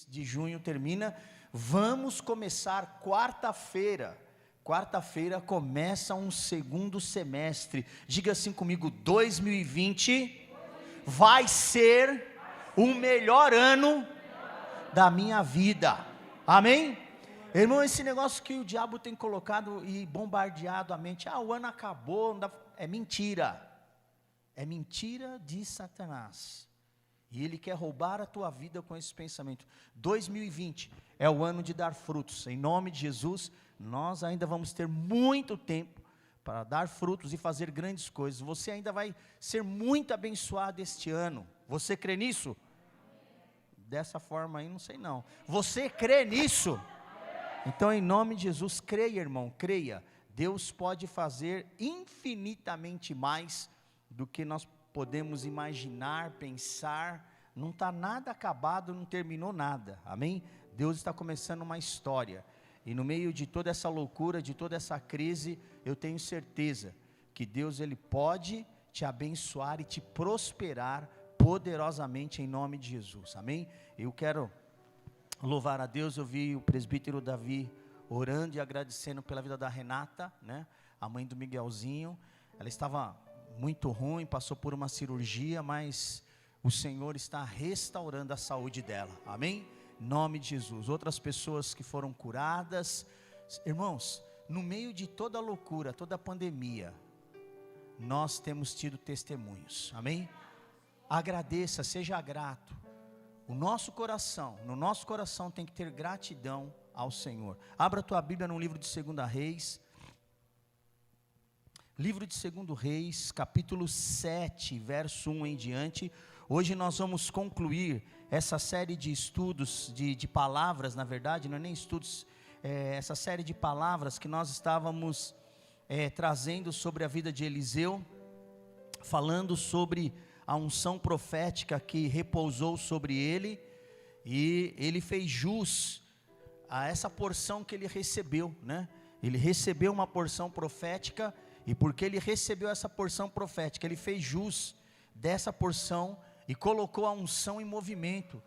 de junho termina. Vamos começar quarta-feira. Quarta-feira começa um segundo semestre. Diga assim comigo: 2020 vai ser o melhor ano da minha vida. Amém? Irmão, esse negócio que o diabo tem colocado e bombardeado a mente, o ano acabou, é mentira. É mentira de Satanás. E ele quer roubar a tua vida com esse pensamento. 2020 é o ano de dar frutos. Em nome de Jesus, nós ainda vamos ter muito tempo para dar frutos e fazer grandes coisas. Você ainda vai ser muito abençoado este ano. Você crê nisso? Dessa forma aí, não sei não. Você crê nisso? Então, em nome de Jesus, creia, irmão, creia. Deus pode fazer infinitamente mais do que nós podemos imaginar, pensar. Não está nada acabado, não terminou nada, amém? Deus está começando uma história, e no meio de toda essa loucura, de toda essa crise, eu tenho certeza que Deus, Ele pode te abençoar e te prosperar poderosamente em nome de Jesus, amém? Eu quero louvar a Deus. Eu vi o presbítero Davi orando e agradecendo pela vida da Renata, né? A mãe do Miguelzinho. Ela estava muito ruim, passou por uma cirurgia, mas o Senhor está restaurando a saúde dela, amém? Em nome de Jesus. Outras pessoas que foram curadas. Irmãos, no meio de toda a loucura, toda a pandemia, nós temos tido testemunhos, amém? Agradeça, seja grato. No nosso coração tem que ter gratidão ao Senhor. Abra a tua Bíblia no livro de 2 Reis. Livro de 2 Reis, capítulo 7, verso 1 em diante. Hoje nós vamos concluir essa série de estudos, de palavras, na verdade, não é nem estudos, essa série de palavras que nós estávamos trazendo sobre a vida de Eliseu, falando sobre a unção profética que repousou sobre ele, e ele fez jus a essa porção que ele recebeu, né? Ele recebeu uma porção profética, e porque ele recebeu essa porção profética, ele fez jus dessa porção e colocou a unção em movimento.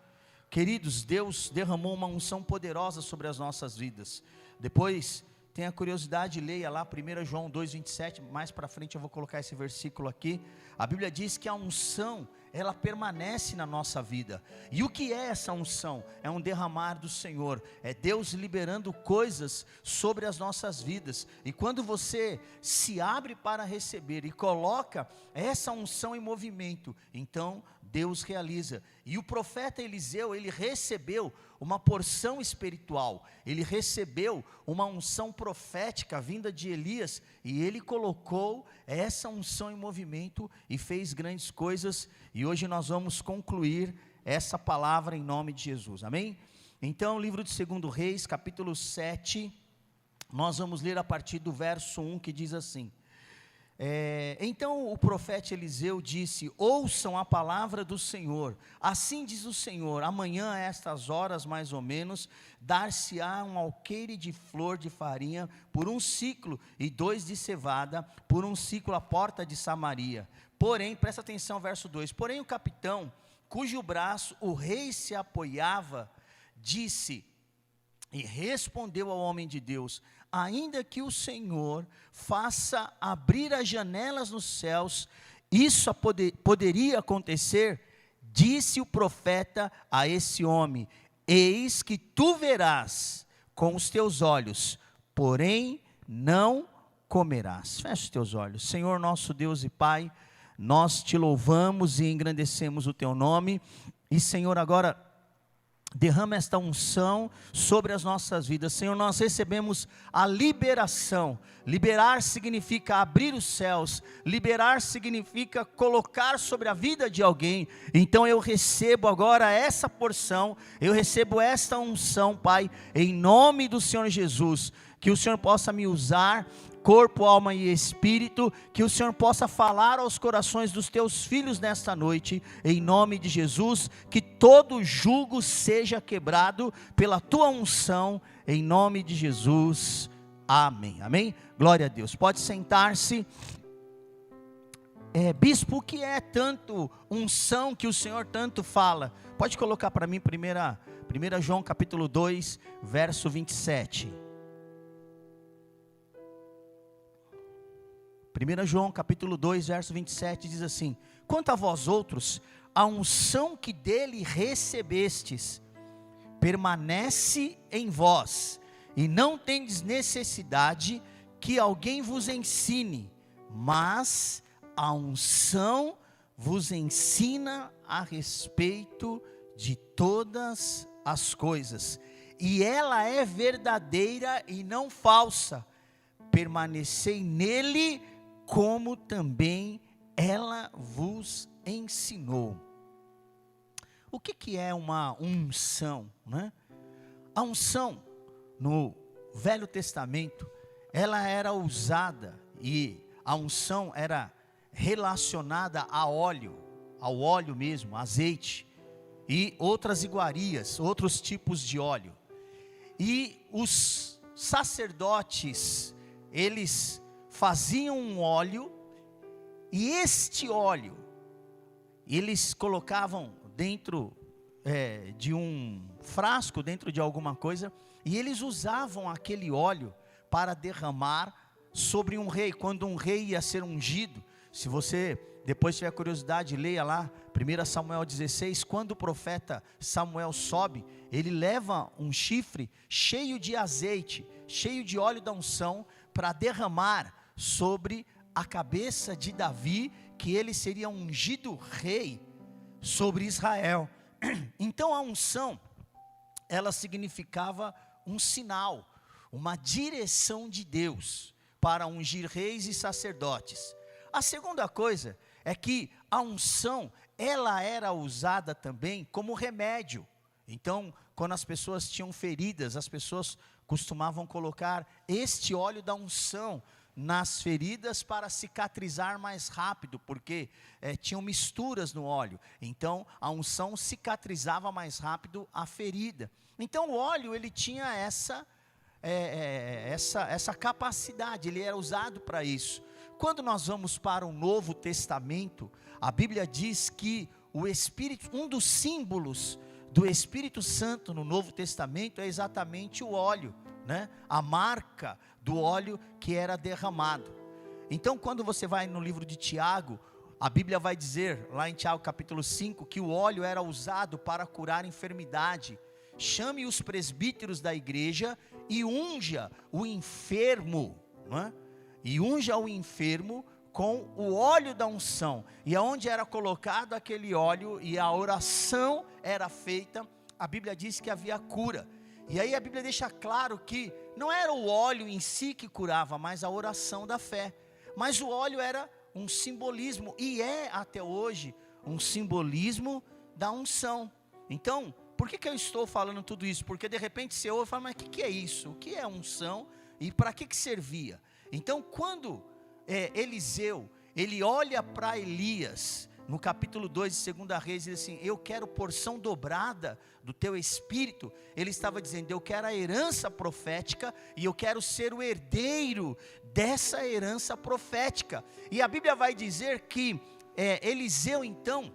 Queridos, Deus derramou uma unção poderosa sobre as nossas vidas. Depois, tenha curiosidade, leia lá 1 João 2,27, mais para frente eu vou colocar esse versículo aqui. A Bíblia diz que a unção, ela permanece na nossa vida. E o que é essa unção? É um derramar do Senhor, é Deus liberando coisas sobre as nossas vidas. E quando você se abre para receber e coloca essa unção em movimento, então Deus realiza. E o profeta Eliseu, ele recebeu uma porção espiritual, ele recebeu uma unção profética vinda de Elias, e ele colocou essa unção em movimento e fez grandes coisas. E hoje nós vamos concluir essa palavra em nome de Jesus, amém? Então, livro de 2 Reis, capítulo 7, nós vamos ler a partir do verso 1, que diz assim: então o profeta Eliseu disse: ouçam a palavra do Senhor, assim diz o Senhor, amanhã a estas horas mais ou menos, dar-se-á um alqueire de flor de farinha por 1 siclo, e 2 de cevada por 1 siclo à porta de Samaria. Porém, presta atenção, verso 2, porém o capitão, cujo braço o rei se apoiava, disse, e respondeu ao homem de Deus: ainda que o Senhor faça abrir as janelas nos céus, isso poderia acontecer? Disse o profeta a esse homem: eis que tu verás com os teus olhos, porém não comerás. Fecha os teus olhos. Senhor nosso Deus e Pai, nós te louvamos e engrandecemos o teu nome. E Senhor, agora derrama esta unção sobre as nossas vidas. Senhor, nós recebemos a liberação. Liberar significa abrir os céus. Liberar significa colocar sobre a vida de alguém. Então eu recebo agora essa porção, eu recebo esta unção, Pai, em nome do Senhor Jesus. Que o Senhor possa me usar, corpo, alma e espírito, que o Senhor possa falar aos corações dos teus filhos nesta noite, em nome de Jesus, que todo jugo seja quebrado pela tua unção, em nome de Jesus, amém, amém, glória a Deus. Pode sentar-se. bispo, o que é tanto unção que o Senhor tanto fala? Pode colocar para mim 1 João capítulo 2, verso 27. 1 João capítulo 2, verso 27 diz assim: quanto a vós outros, a unção que dele recebestes permanece em vós, e não tendes necessidade que alguém vos ensine, mas a unção vos ensina a respeito de todas as coisas, e ela é verdadeira e não falsa. Permanecei nele, como também ela vos ensinou. O que é uma unção, né? A unção no Velho Testamento, ela era usada, e a unção era relacionada ao óleo mesmo, azeite, e outras iguarias, outros tipos de óleo. E os sacerdotes, eles faziam um óleo, e este óleo, eles colocavam dentro de um frasco, dentro de alguma coisa, e eles usavam aquele óleo para derramar sobre um rei. Quando um rei ia ser ungido, se você depois tiver curiosidade, leia lá 1 Samuel 16, quando o profeta Samuel sobe, ele leva um chifre cheio de azeite, cheio de óleo da unção, para derramar sobre a cabeça de Davi, que ele seria ungido rei sobre Israel. Então a unção, ela significava um sinal, uma direção de Deus para ungir reis e sacerdotes. A segunda coisa é que a unção, ela era usada também como remédio. Então, quando as pessoas tinham feridas, as pessoas costumavam colocar este óleo da unção nas feridas para cicatrizar mais rápido, porque tinham misturas no óleo. Então, a unção cicatrizava mais rápido a ferida. Então, o óleo, ele tinha essa capacidade, ele era usado para isso. Quando nós vamos para o Novo Testamento, a Bíblia diz que o Espírito, um dos símbolos do Espírito Santo no Novo Testamento é exatamente o óleo, né? A marca do óleo que era derramado. Então, quando você vai no livro de Tiago, a Bíblia vai dizer, lá em Tiago capítulo 5, que o óleo era usado para curar enfermidade. Chame os presbíteros da igreja e unja o enfermo, não é? E unja o enfermo com o óleo da unção, e aonde era colocado aquele óleo e a oração era feita, a Bíblia diz que havia cura. E aí a Bíblia deixa claro que não era o óleo em si que curava, mas a oração da fé. Mas o óleo era um simbolismo, e é até hoje um simbolismo da unção. Então, por que eu estou falando tudo isso? Porque de repente você ouve e fala, mas o que é isso? O que é unção e para que servia? Então, quando Eliseu, ele olha para Elias, no capítulo 2 de 2 Reis, ele diz assim, eu quero porção dobrada do teu espírito. Ele estava dizendo, eu quero a herança profética, e eu quero ser o herdeiro dessa herança profética. E a Bíblia vai dizer que Eliseu então,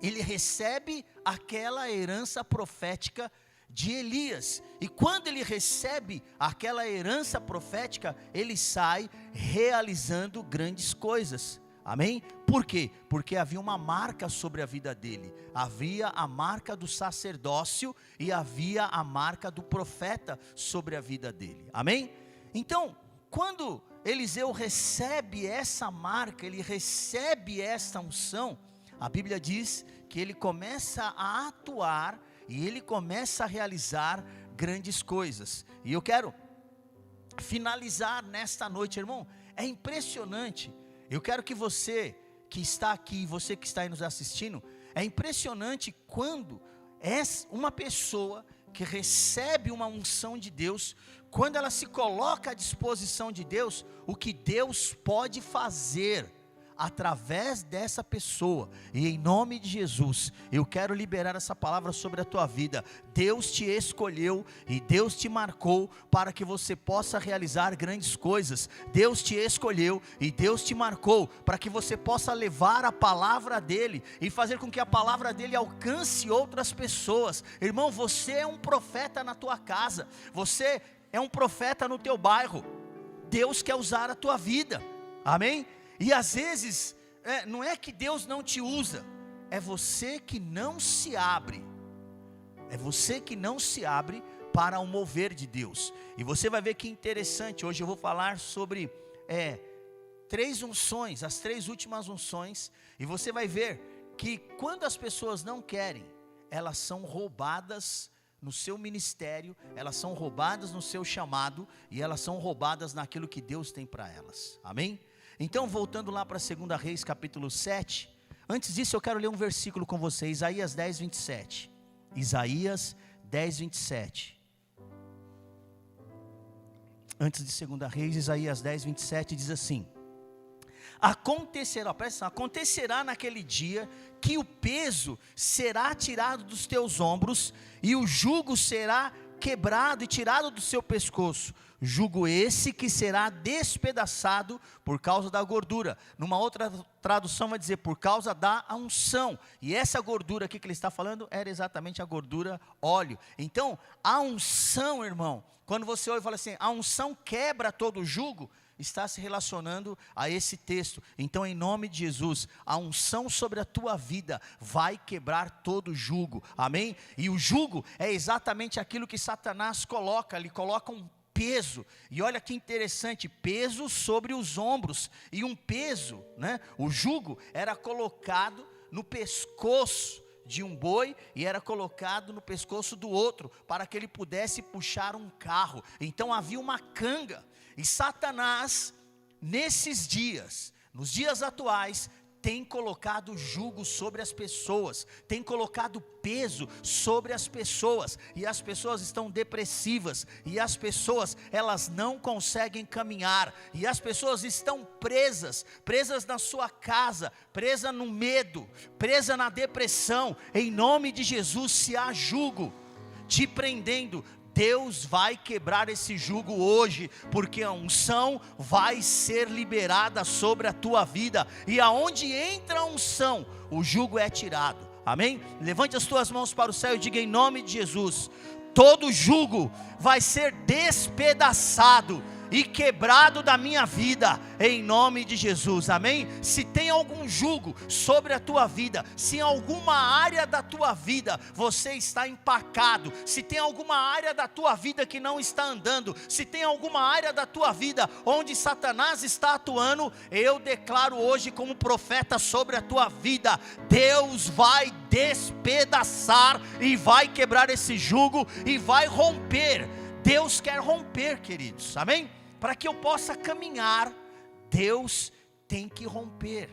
ele recebe aquela herança profética de Elias, e quando ele recebe aquela herança profética, ele sai realizando grandes coisas, amém? Por quê? Porque havia uma marca sobre a vida dele, havia a marca do sacerdócio, e havia a marca do profeta sobre a vida dele, amém? Então, quando Eliseu recebe essa marca, ele recebe essa unção, a Bíblia diz que ele começa a atuar, e ele começa a realizar grandes coisas. E eu quero finalizar nesta noite, irmão, é impressionante. Eu quero que você que está aqui, você que está aí nos assistindo, é impressionante quando é uma pessoa que recebe uma unção de Deus, quando ela se coloca à disposição de Deus, o que Deus pode fazer através dessa pessoa, e em nome de Jesus, eu quero liberar essa palavra sobre a tua vida. Deus te escolheu e Deus te marcou para que você possa realizar grandes coisas. Deus te escolheu e Deus te marcou para que você possa levar a palavra dele e fazer com que a palavra dele alcance outras pessoas. Irmão, você é um profeta na tua casa, você é um profeta no teu bairro. Deus quer usar a tua vida, amém? E às vezes, não é que Deus não te usa, é você que não se abre. É você que não se abre para o mover de Deus. E você vai ver que interessante, hoje eu vou falar sobre 3 unções, as 3 últimas unções. E você vai ver que quando as pessoas não querem, elas são roubadas no seu ministério, elas são roubadas no seu chamado, e elas são roubadas naquilo que Deus tem para elas, amém? Então, voltando lá para 2 Reis, capítulo 7, antes disso eu quero ler um versículo com você, Isaías 10, 27, Isaías 10, 27, antes de 2 Reis, Isaías 10, 27, diz assim: acontecerá, presta atenção, acontecerá naquele dia, que o peso será tirado dos teus ombros, e o jugo será quebrado e tirado do seu pescoço, jugo esse que será despedaçado por causa da gordura. Numa outra tradução vai dizer, por causa da unção, e essa gordura aqui que ele está falando, era exatamente a gordura óleo. Então, a unção, irmão, quando você ouve e fala assim, a unção quebra todo o jugo, está se relacionando a esse texto. Então, em nome de Jesus, a unção sobre a tua vida vai quebrar todo jugo, amém? E o jugo é exatamente aquilo que Satanás coloca, ele coloca um peso, e olha que interessante, peso sobre os ombros, e um peso, né? O jugo era colocado no pescoço de um boi, e era colocado no pescoço do outro, para que ele pudesse puxar um carro. Então havia uma canga, e Satanás, nesses dias, nos dias atuais, tem colocado jugo sobre as pessoas, tem colocado peso sobre as pessoas, e as pessoas estão depressivas, e as pessoas, elas não conseguem caminhar, e as pessoas estão presas na sua casa, presas no medo, presas na depressão. Em nome de Jesus, se há jugo te prendendo, Deus vai quebrar esse jugo hoje, porque a unção vai ser liberada sobre a tua vida, e aonde entra a unção, o jugo é tirado, amém? Levante as tuas mãos para o céu e diga, em nome de Jesus, todo jugo vai ser despedaçado e quebrado da minha vida, em nome de Jesus, amém? Se tem algum jugo sobre a tua vida, se em alguma área da tua vida você está empacado, se tem alguma área da tua vida que não está andando, se tem alguma área da tua vida onde Satanás está atuando, eu declaro hoje como profeta sobre a tua vida, Deus vai despedaçar e vai quebrar esse jugo e vai romper. Deus quer romper, queridos, amém? Para que eu possa caminhar, Deus tem que romper,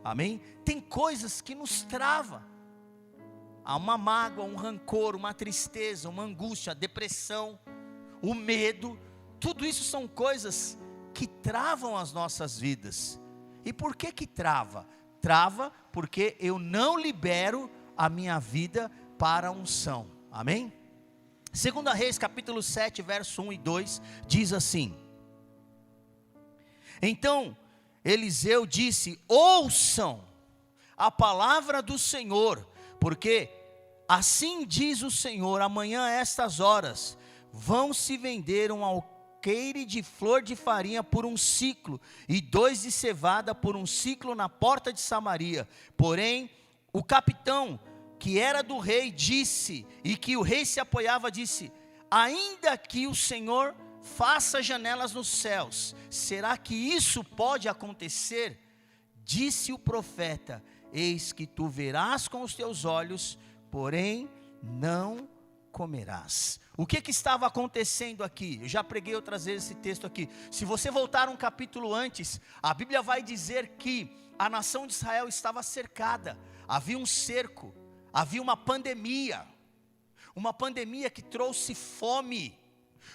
amém? Tem coisas que nos travam, há uma mágoa, um rancor, uma tristeza, uma angústia, a depressão, o medo, tudo isso são coisas que travam as nossas vidas. E por que trava? Trava porque eu não libero a minha vida para a unção, amém? 2 Reis capítulo 7, verso 1 e 2, diz assim: então Eliseu disse, ouçam a palavra do Senhor, porque assim diz o Senhor, amanhã a estas horas, vão se vender um alqueire de flor de farinha por 1 siclo, e 2 de cevada por 1 siclo na porta de Samaria. Porém, o capitão, que era do rei, disse, e que o rei se apoiava, disse, ainda que o Senhor faça janelas nos céus, será que isso pode acontecer? Disse o profeta, eis que tu verás com os teus olhos, porém não comerás. O que estava acontecendo aqui? Eu já preguei outras vezes esse texto aqui. Se você voltar um capítulo antes, a Bíblia vai dizer que a nação de Israel estava cercada, havia um cerco, havia uma pandemia que trouxe fome,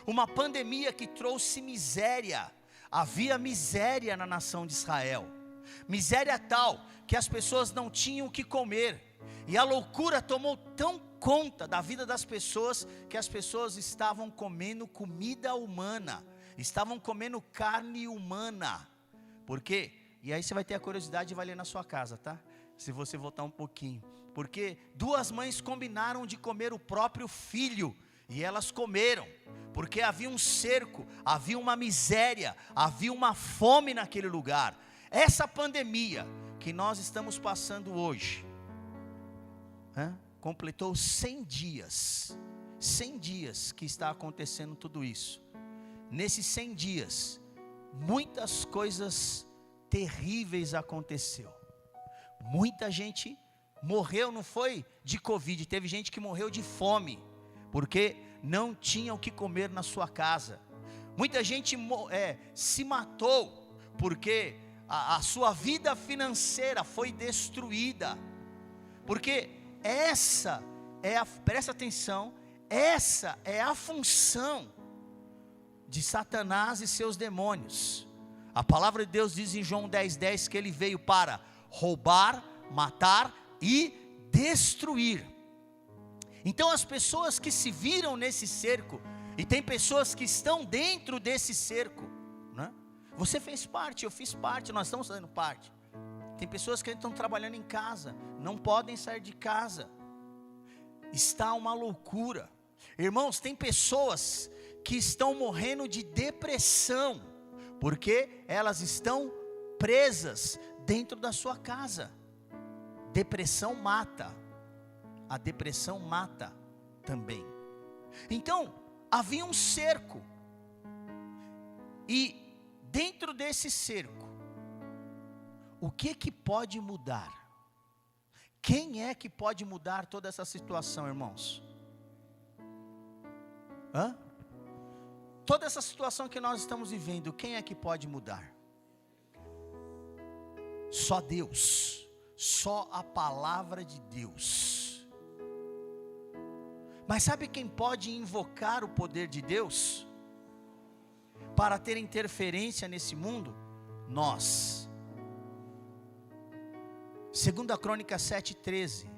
uma pandemia que trouxe miséria, havia miséria na nação de Israel, Miséria tal que as pessoas não tinham o que comer. E a loucura tomou tão conta da vida das pessoas que as pessoas estavam comendo comida humana, estavam comendo carne humana. Por quê? E aí você vai ter a curiosidade e vai ler na sua casa, tá? Se você voltar um pouquinho. Porque duas mães combinaram de comer o próprio filho, e elas comeram, porque havia um cerco, havia uma miséria, havia uma fome naquele lugar. Essa pandemia que nós estamos passando hoje, completou 100 dias, 100 dias que está acontecendo tudo isso. Nesses 100 dias, muitas coisas terríveis aconteceu. Muita gente morreu, não foi de Covid, teve gente que morreu de fome, porque não tinha o que comer na sua casa. Muita gente se matou, porque a sua vida financeira foi destruída. Porque presta atenção, essa é a função de Satanás e seus demônios. A palavra de Deus diz em João 10:10 que ele veio para roubar, matar e destruir. Então as pessoas que se viram nesse cerco, e tem pessoas que estão dentro desse cerco, né? Você fez parte, eu fiz parte, nós estamos fazendo parte. Tem pessoas que estão trabalhando em casa, não podem sair de casa. Está uma loucura. Irmãos, tem pessoas que estão morrendo de depressão, porque elas estão presas dentro da sua casa. Depressão mata. A depressão mata também. Então, havia um cerco. E dentro desse cerco, o que pode mudar? Quem é que pode mudar toda essa situação, irmãos? Toda essa situação que nós estamos vivendo, quem é que pode mudar? Só Deus, só a palavra de Deus. Mas sabe quem pode invocar o poder de Deus para ter interferência nesse mundo? Nós. 2 Crônicas 7:13.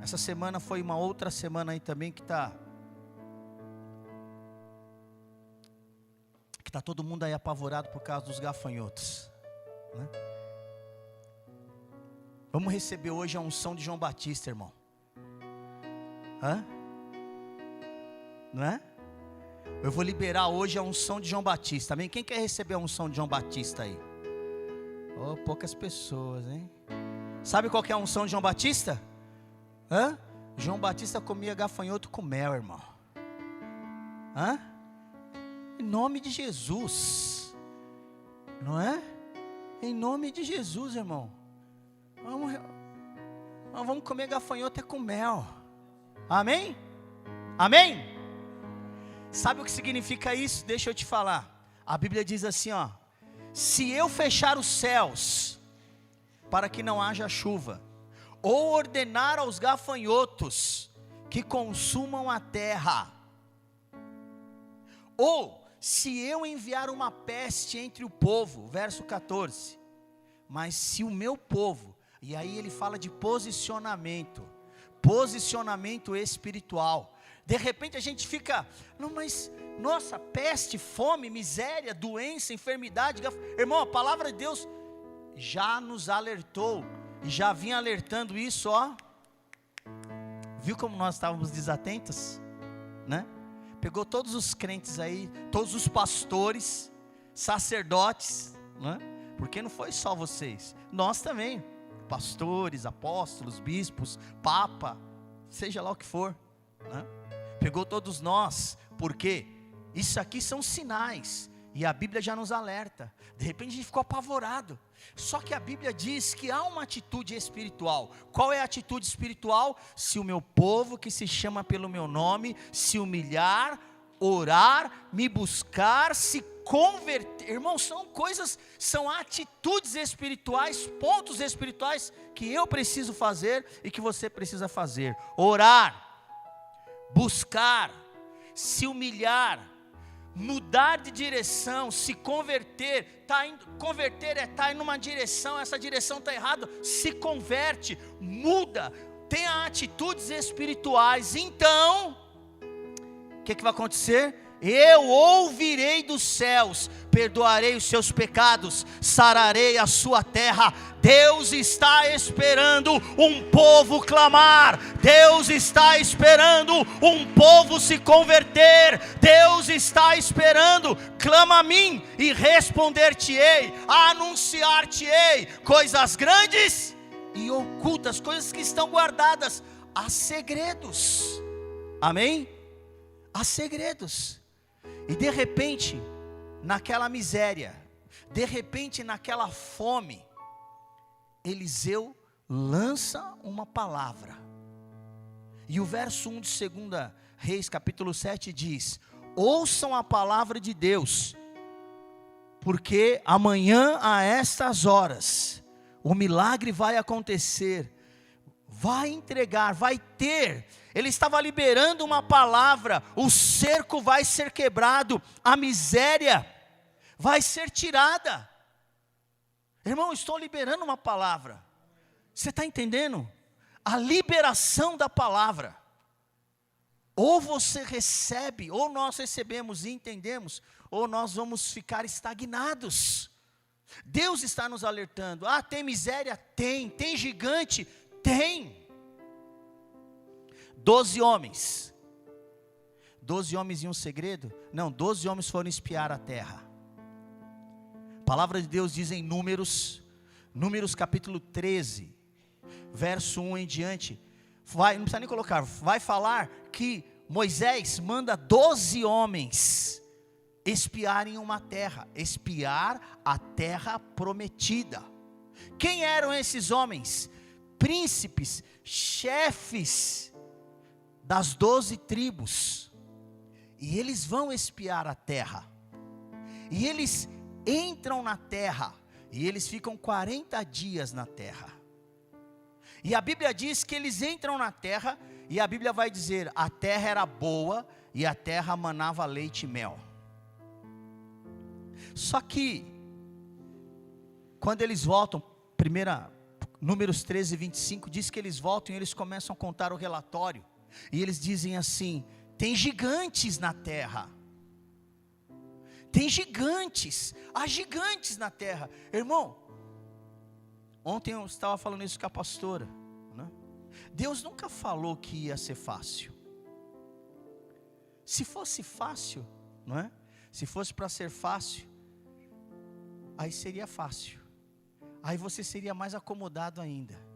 Essa semana foi uma outra semana aí também que está todo mundo aí apavorado por causa dos gafanhotos, né? Vamos receber hoje a unção de João Batista, irmão. Não é? Eu vou liberar hoje a unção de João Batista, amém? Quem quer receber a unção de João Batista aí? Poucas pessoas, hein? Sabe qual que é a unção de João Batista? João Batista comia gafanhoto com mel, irmão. Em nome de Jesus, não é? Em nome de Jesus, irmão. Vamos comer gafanhoto com mel. Amém? Amém? Sabe o que significa isso? Deixa eu te falar. A Bíblia diz assim, se eu fechar os céus para que não haja chuva, ou ordenar aos gafanhotos que consumam a terra, ou se eu enviar uma peste entre o povo, verso 14, mas se o meu povo, e aí ele fala de posicionamento espiritual. De repente a gente fica, nossa, peste, fome, miséria, doença, enfermidade. Irmão, a palavra de Deus já nos alertou, e já vinha alertando isso, Viu como nós estávamos desatentos, né? Pegou todos os crentes aí, todos os pastores, sacerdotes, né? Porque não foi só vocês, nós também, pastores, apóstolos, bispos, papa, seja lá o que for, né? Pegou todos nós, porque isso aqui são sinais, e a Bíblia já nos alerta. De repente a gente ficou apavorado, só que a Bíblia diz que há uma atitude espiritual. Qual é a atitude espiritual? Se o meu povo que se chama pelo meu nome se humilhar, orar, me buscar, se converter. Irmão, são atitudes espirituais, pontos espirituais que eu preciso fazer e que você precisa fazer. Orar, buscar, se humilhar, Mudar de direção, se converter, converter é estar em uma direção, essa direção está errada, se converte, muda, tenha atitudes espirituais. Então, o que vai acontecer? Eu ouvirei dos céus, perdoarei os seus pecados, sararei a sua terra. Deus está esperando um povo clamar, Deus está esperando um povo se converter, Deus está esperando, clama a mim e responder-te-ei, anunciar-te-ei coisas grandes e ocultas, coisas que estão guardadas a segredos. Amém? A segredos. E de repente, naquela miséria, de repente naquela fome, Eliseu lança uma palavra. E o verso 1 de 2 Reis, capítulo 7 diz: ouçam a palavra de Deus, porque amanhã a estas horas, o milagre vai acontecer, vai entregar, vai ter. Ele estava liberando uma palavra, o cerco vai ser quebrado, a miséria vai ser tirada. Irmão, estou liberando uma palavra, você está entendendo? A liberação da palavra, ou você recebe, ou nós recebemos e entendemos, ou nós vamos ficar estagnados. Deus está nos alertando. Tem miséria? Tem gigante? Tem. 12 homens e um segredo? Não, 12 homens foram espiar a terra. A palavra de Deus diz em Números capítulo 13, verso 1 em diante, não precisa nem colocar, vai falar que Moisés manda 12 homens espiarem uma terra, espiar a terra prometida. Quem eram esses homens? Príncipes, chefes das 12 tribos, e eles vão espiar a terra, e eles entram na terra, e eles ficam 40 dias na terra, e a Bíblia diz que eles entram na terra, e a Bíblia vai dizer, a terra era boa, e a terra manava leite e mel. Só que, quando eles voltam, Números 13, 25, diz que eles voltam e eles começam a contar o relatório, e eles dizem assim: tem gigantes na terra, tem gigantes, há gigantes na terra. Irmão, ontem eu estava falando isso com a pastora, né? Deus nunca falou que ia ser fácil. Se fosse fácil, não é? Se fosse para ser fácil, aí seria fácil, aí você seria mais acomodado ainda.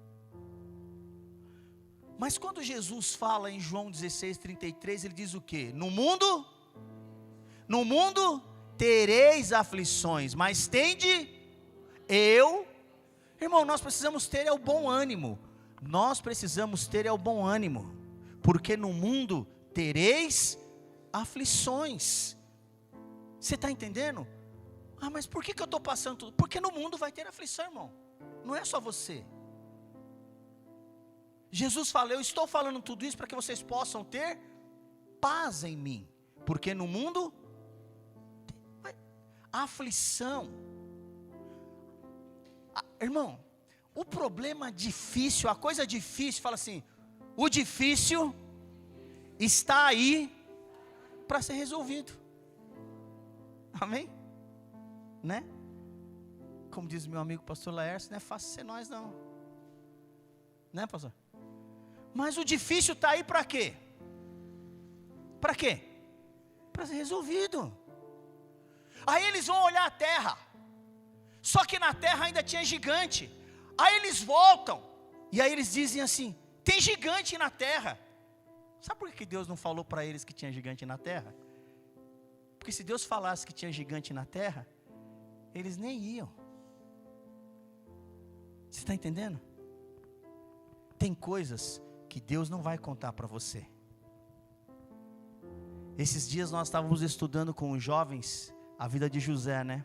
Mas quando Jesus fala em João 16:33, ele diz o quê? No mundo tereis aflições, mas tende irmão, nós precisamos ter o bom ânimo, porque no mundo tereis aflições. Você está entendendo? Mas por que eu estou passando tudo? Porque no mundo vai ter aflição, irmão, não é só você. Jesus fala, eu estou falando tudo isso para que vocês possam ter paz em mim, porque no mundo aflição. Irmão, o problema difícil, a coisa difícil, fala assim, o difícil está aí para ser resolvido. Amém? Né? Como diz meu amigo pastor Laércio, não é fácil ser nós não, né, pastor? Mas o difícil está aí para quê? Para quê? Para ser resolvido. Aí eles vão olhar a terra, só que na terra ainda tinha gigante. Aí eles voltam, e aí eles dizem assim, tem gigante na terra. Sabe por que Deus não falou para eles que tinha gigante na terra? Porque se Deus falasse que tinha gigante na terra, eles nem iam. Você está entendendo? Tem coisas que Deus não vai contar para você. Esses dias nós estávamos estudando com os jovens a vida de José, né?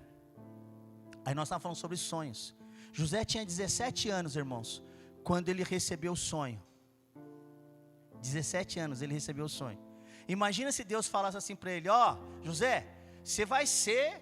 Aí nós estávamos falando sobre sonhos. José tinha 17 anos, irmãos, quando ele recebeu o sonho. 17 anos ele recebeu o sonho. Imagina se Deus falasse assim para ele, José, você vai ser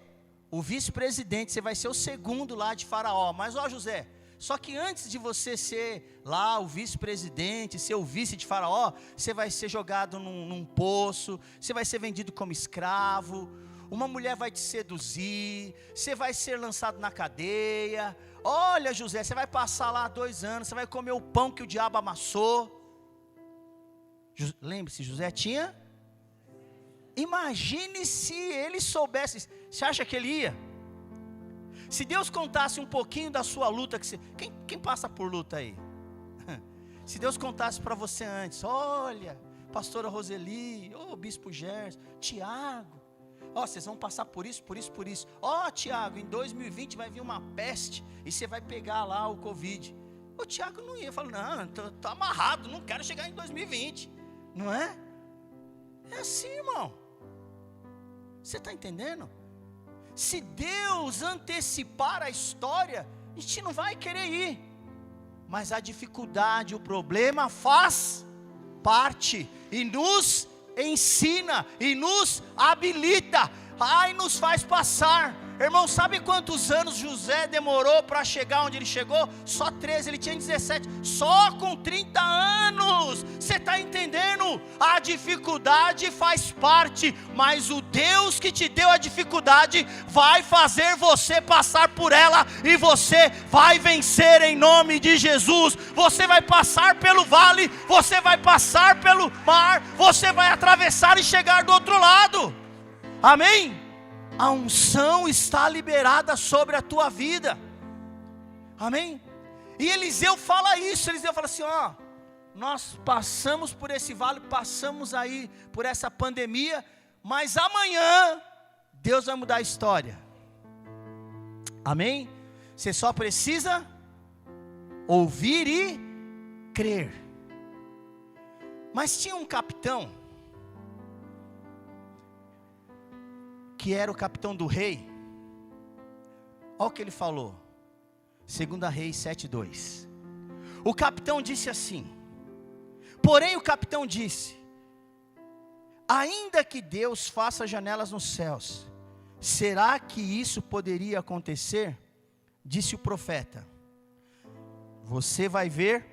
o vice-presidente, você vai ser o segundo lá de Faraó. Mas ó José, só que antes de você ser lá o vice-presidente, ser o vice de Faraó, você vai ser jogado num poço, você vai ser vendido como escravo, uma mulher vai te seduzir, você vai ser lançado na cadeia. Olha José, você vai passar lá 2 anos, você vai comer o pão que o diabo amassou. Lembre-se, José tinha. Imagine se ele soubesse. Você acha que ele ia? Se Deus contasse um pouquinho da sua luta, quem passa por luta aí? Se Deus contasse para você antes, olha, pastora Roseli, bispo Gerson, Tiago, vocês vão passar por isso, por isso, por isso. Tiago, em 2020 vai vir uma peste e você vai pegar lá o Covid. O Tiago não ia, falou, não, tô amarrado, não quero chegar em 2020, não é? É assim, irmão. Você está entendendo? Se Deus antecipar a história, a gente não vai querer ir. Mas a dificuldade, o problema faz parte e nos ensina e nos habilita, e nos faz passar. Irmão, sabe quantos anos José demorou para chegar onde ele chegou? Só 13, ele tinha 17, só com 30 anos, você está entendendo? A dificuldade faz parte, mas o Deus que te deu a dificuldade, vai fazer você passar por ela, e você vai vencer em nome de Jesus. Você vai passar pelo vale, você vai passar pelo mar, você vai atravessar e chegar do outro lado, amém? A unção está liberada sobre a tua vida, amém? E Eliseu fala isso, Eliseu fala assim, nós passamos por esse vale, passamos aí por essa pandemia, mas amanhã, Deus vai mudar a história, amém? Você só precisa ouvir e crer. Mas tinha um capitão, que era o capitão do rei. Olha o que ele falou, 2 Reis 7:2. O capitão disse assim, porém o capitão disse, ainda que Deus faça janelas nos céus, será que isso poderia acontecer? Disse o profeta, você vai ver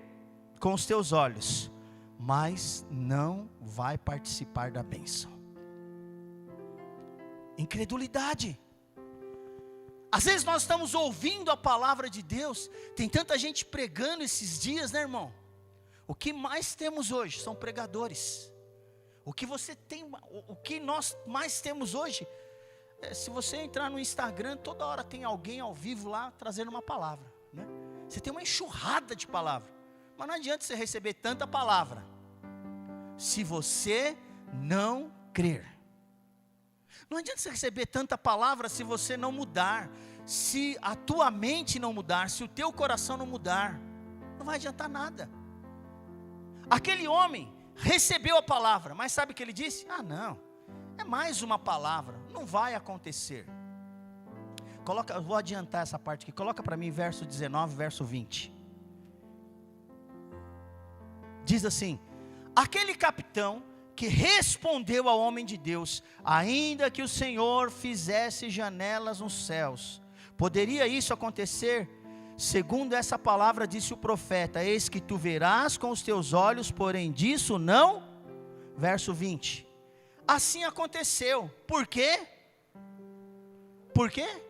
com os teus olhos, mas não vai participar da bênção. Incredulidade. Às vezes nós estamos ouvindo a palavra de Deus, tem tanta gente pregando esses dias, né, irmão? O que mais temos hoje são pregadores. O que nós mais temos hoje, se você entrar no Instagram, toda hora tem alguém ao vivo lá trazendo uma palavra, né? Você tem uma enxurrada de palavra, mas não adianta você receber tanta palavra se você não crer. Não adianta você receber tanta palavra se você não mudar, se a tua mente não mudar, se o teu coração não mudar, não vai adiantar nada. Aquele homem recebeu a palavra, mas sabe o que ele disse? Não, é mais uma palavra, não vai acontecer. Eu vou adiantar essa parte aqui, coloca para mim verso 19, verso 20. Diz assim, aquele capitão que respondeu ao homem de Deus, ainda que o Senhor fizesse janelas nos céus, poderia isso acontecer? Segundo essa palavra disse o profeta, eis que tu verás com os teus olhos, porém disso não. Verso 20, assim aconteceu. Por quê? Por quê?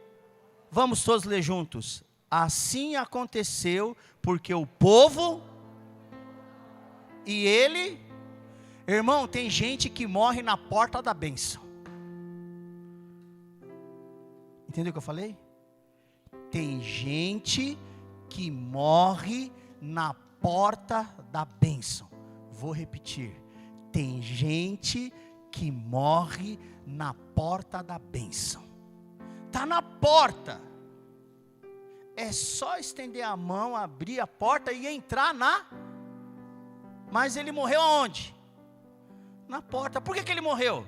Vamos todos ler juntos. Assim aconteceu, porque o povo e ele. Irmão, tem gente que morre na porta da bênção. Entendeu o que eu falei? Tem gente que morre na porta da bênção. Vou repetir. Tem gente que morre na porta da bênção. Está na porta. É só estender a mão, abrir a porta e entrar na. Mas ele morreu aonde? Na porta. Por que ele morreu?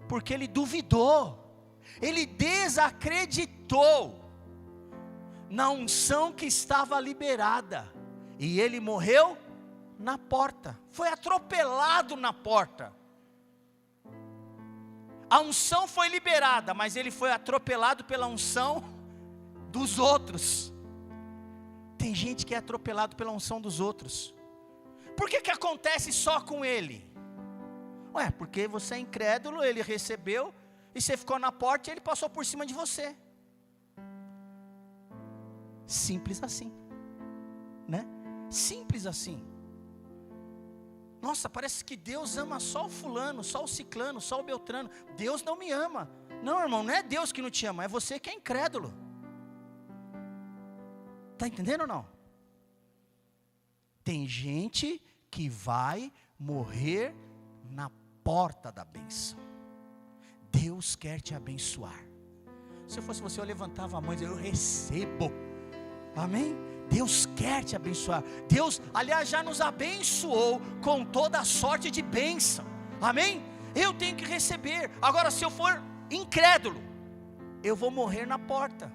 Porque ele duvidou, ele desacreditou na unção que estava liberada, e ele morreu na porta, foi atropelado na porta. A unção foi liberada, mas ele foi atropelado pela unção dos outros. Tem gente que é atropelado pela unção dos outros. Por que acontece só com ele? Ué, porque você é incrédulo, ele recebeu, e você ficou na porta e ele passou por cima de você. Simples assim, né? Simples assim. Nossa, parece que Deus ama só o fulano, só o ciclano, só o beltrano. Deus não me ama. Não, irmão, não é Deus que não te ama, é você que é incrédulo. Está entendendo ou não? Tem gente que vai morrer na porta da bênção. Deus quer te abençoar. Se eu fosse você, eu levantava a mão e dizia: eu recebo. Amém? Deus quer te abençoar. Deus, aliás, já nos abençoou com toda a sorte de bênção. Amém? Eu tenho que receber. Agora, se eu for incrédulo, eu vou morrer na porta.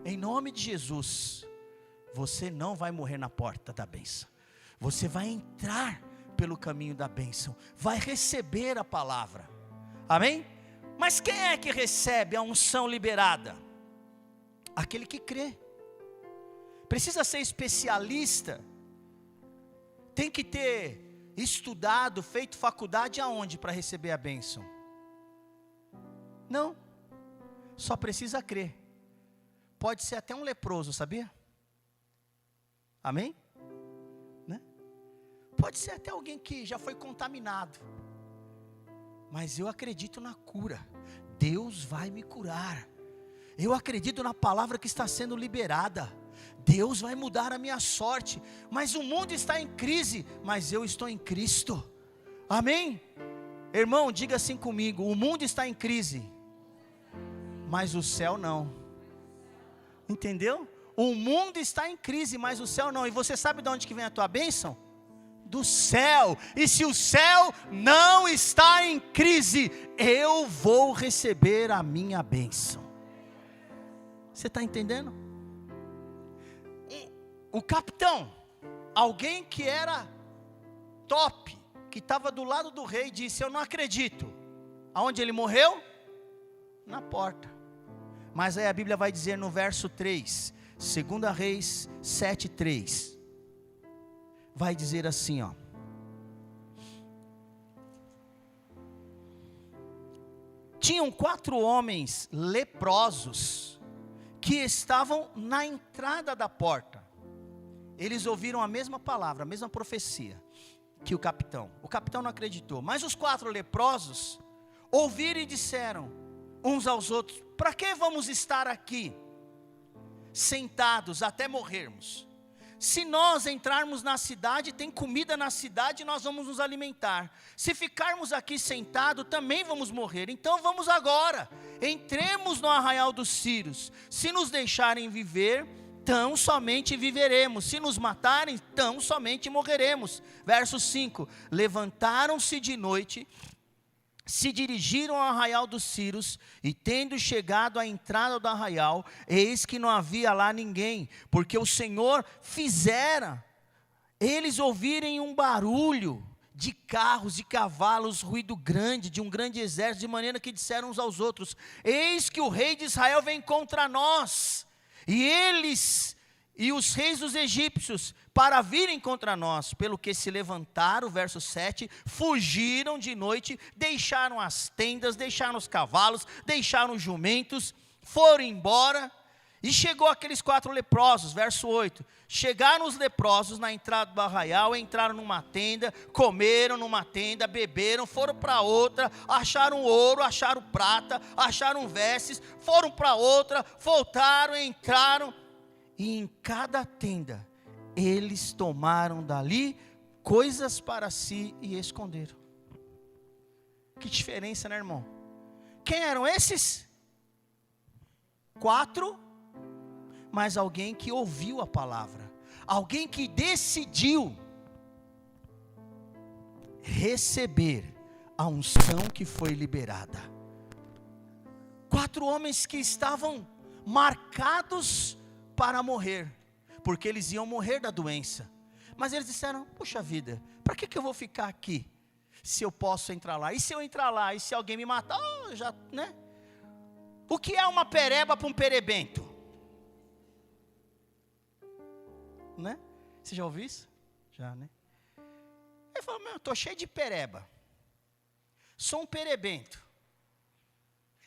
Em nome de Jesus, você não vai morrer na porta da bênção. Você vai entrar pelo caminho da bênção. Vai receber a palavra. Amém? Mas quem é que recebe a unção liberada? Aquele que crê. Precisa ser especialista. Tem que ter estudado, feito faculdade aonde para receber a bênção? Não. Só precisa crer. Pode ser até um leproso, sabia? Amém? Né? Pode ser até alguém que já foi contaminado. Mas eu acredito na cura. Deus vai me curar. Eu acredito na palavra que está sendo liberada. Deus vai mudar a minha sorte. Mas o mundo está em crise, mas eu estou em Cristo. Amém? Irmão, diga assim comigo: o mundo está em crise, mas o céu não. Entendeu? O mundo está em crise, mas o céu não. E você sabe de onde que vem a tua bênção? Do céu. E se o céu não está em crise, eu vou receber a minha bênção. Você está entendendo? O capitão, alguém que era top, que estava do lado do rei, disse: eu não acredito. Aonde ele morreu? Na porta. Mas aí a Bíblia vai dizer no verso 3, 2 Reis 7:3, vai dizer assim, ó: tinham 4 homens leprosos que estavam na entrada da porta. Eles ouviram a mesma palavra, a mesma profecia que o capitão. O capitão não acreditou, mas os 4 leprosos ouviram e disseram uns aos outros: para que vamos estar aqui sentados até morrermos? Se nós entrarmos na cidade, tem comida na cidade, nós vamos nos alimentar. Se ficarmos aqui sentados, também vamos morrer. Então vamos agora, entremos no arraial dos Sírios. Se nos deixarem viver, tão somente viveremos. Se nos matarem, tão somente morreremos. Verso 5: levantaram-se de noite, se dirigiram ao arraial dos Sírios, e tendo chegado à entrada do arraial, eis que não havia lá ninguém, porque o Senhor fizera eles ouvirem um barulho de carros e cavalos, ruído grande, de um grande exército, de maneira que disseram uns aos outros: eis que o rei de Israel vem contra nós, e eles e os reis dos egípcios para virem contra nós. Pelo que se levantaram, verso 7, fugiram de noite, deixaram as tendas, deixaram os cavalos, deixaram os jumentos, foram embora. E chegou aqueles 4 leprosos, verso 8, chegaram os leprosos na entrada do arraial, entraram numa tenda, comeram numa tenda, beberam, foram para outra, acharam ouro, acharam prata, acharam vestes, foram para outra, voltaram, entraram, e em cada tenda, eles tomaram dali coisas para si e esconderam. Que diferença, né, irmão? Quem eram esses? 4, mas alguém que ouviu a palavra, alguém que decidiu receber a unção que foi liberada. 4 homens que estavam marcados para morrer, porque eles iam morrer da doença, mas eles disseram: puxa vida, para que eu vou ficar aqui? se eu posso entrar lá. E se eu entrar lá, e se alguém me matar, já, né? O que é uma pereba para um perebento? Né? Você já ouviu isso? Já, né? Ele falou, eu estou cheio de pereba. Sou um perebento.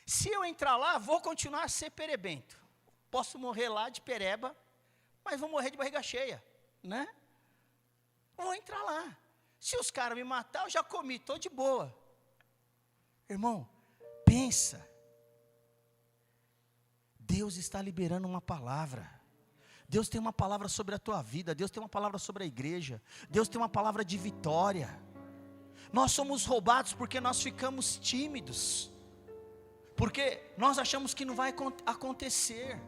Se eu entrar lá, vou continuar a ser perebento. Posso morrer lá de pereba, mas vou morrer de barriga cheia, né? Vou entrar lá. Se os caras me matar, eu já comi, estou de boa. Irmão, pensa. Deus está liberando uma palavra. Deus tem uma palavra sobre a tua vida. Deus tem uma palavra sobre a igreja. Deus tem uma palavra de vitória. Nós somos roubados porque nós ficamos tímidos. Porque nós achamos que não vai acontecer.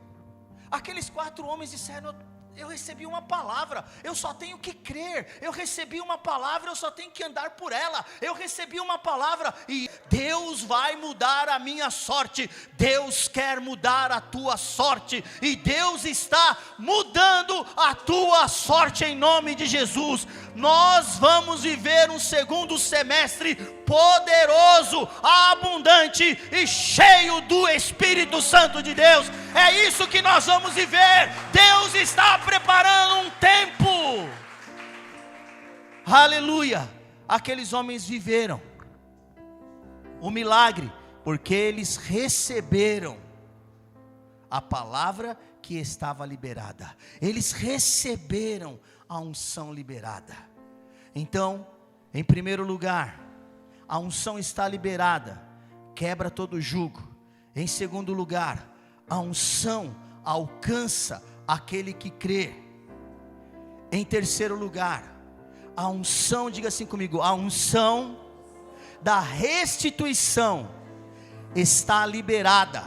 Aqueles 4 homens disseram, eu recebi uma palavra, eu só tenho que crer. Eu recebi uma palavra, eu só tenho que andar por ela. Eu recebi uma palavra e Deus vai mudar a minha sorte. Deus quer mudar a tua sorte. E Deus está mudando a tua sorte em nome de Jesus. Nós vamos viver um segundo semestre poderoso, abundante e cheio do Espírito Santo de Deus. É isso que nós vamos viver. Deus está preparando um tempo. Aleluia. Aqueles homens viveram o milagre porque eles receberam a palavra que estava liberada. Eles receberam a unção liberada. Então, em primeiro lugar, a unção está liberada, quebra todo jugo. Em segundo lugar, a unção alcança aquele que crê. Em terceiro lugar, a unção, diga assim comigo, a unção da restituição está liberada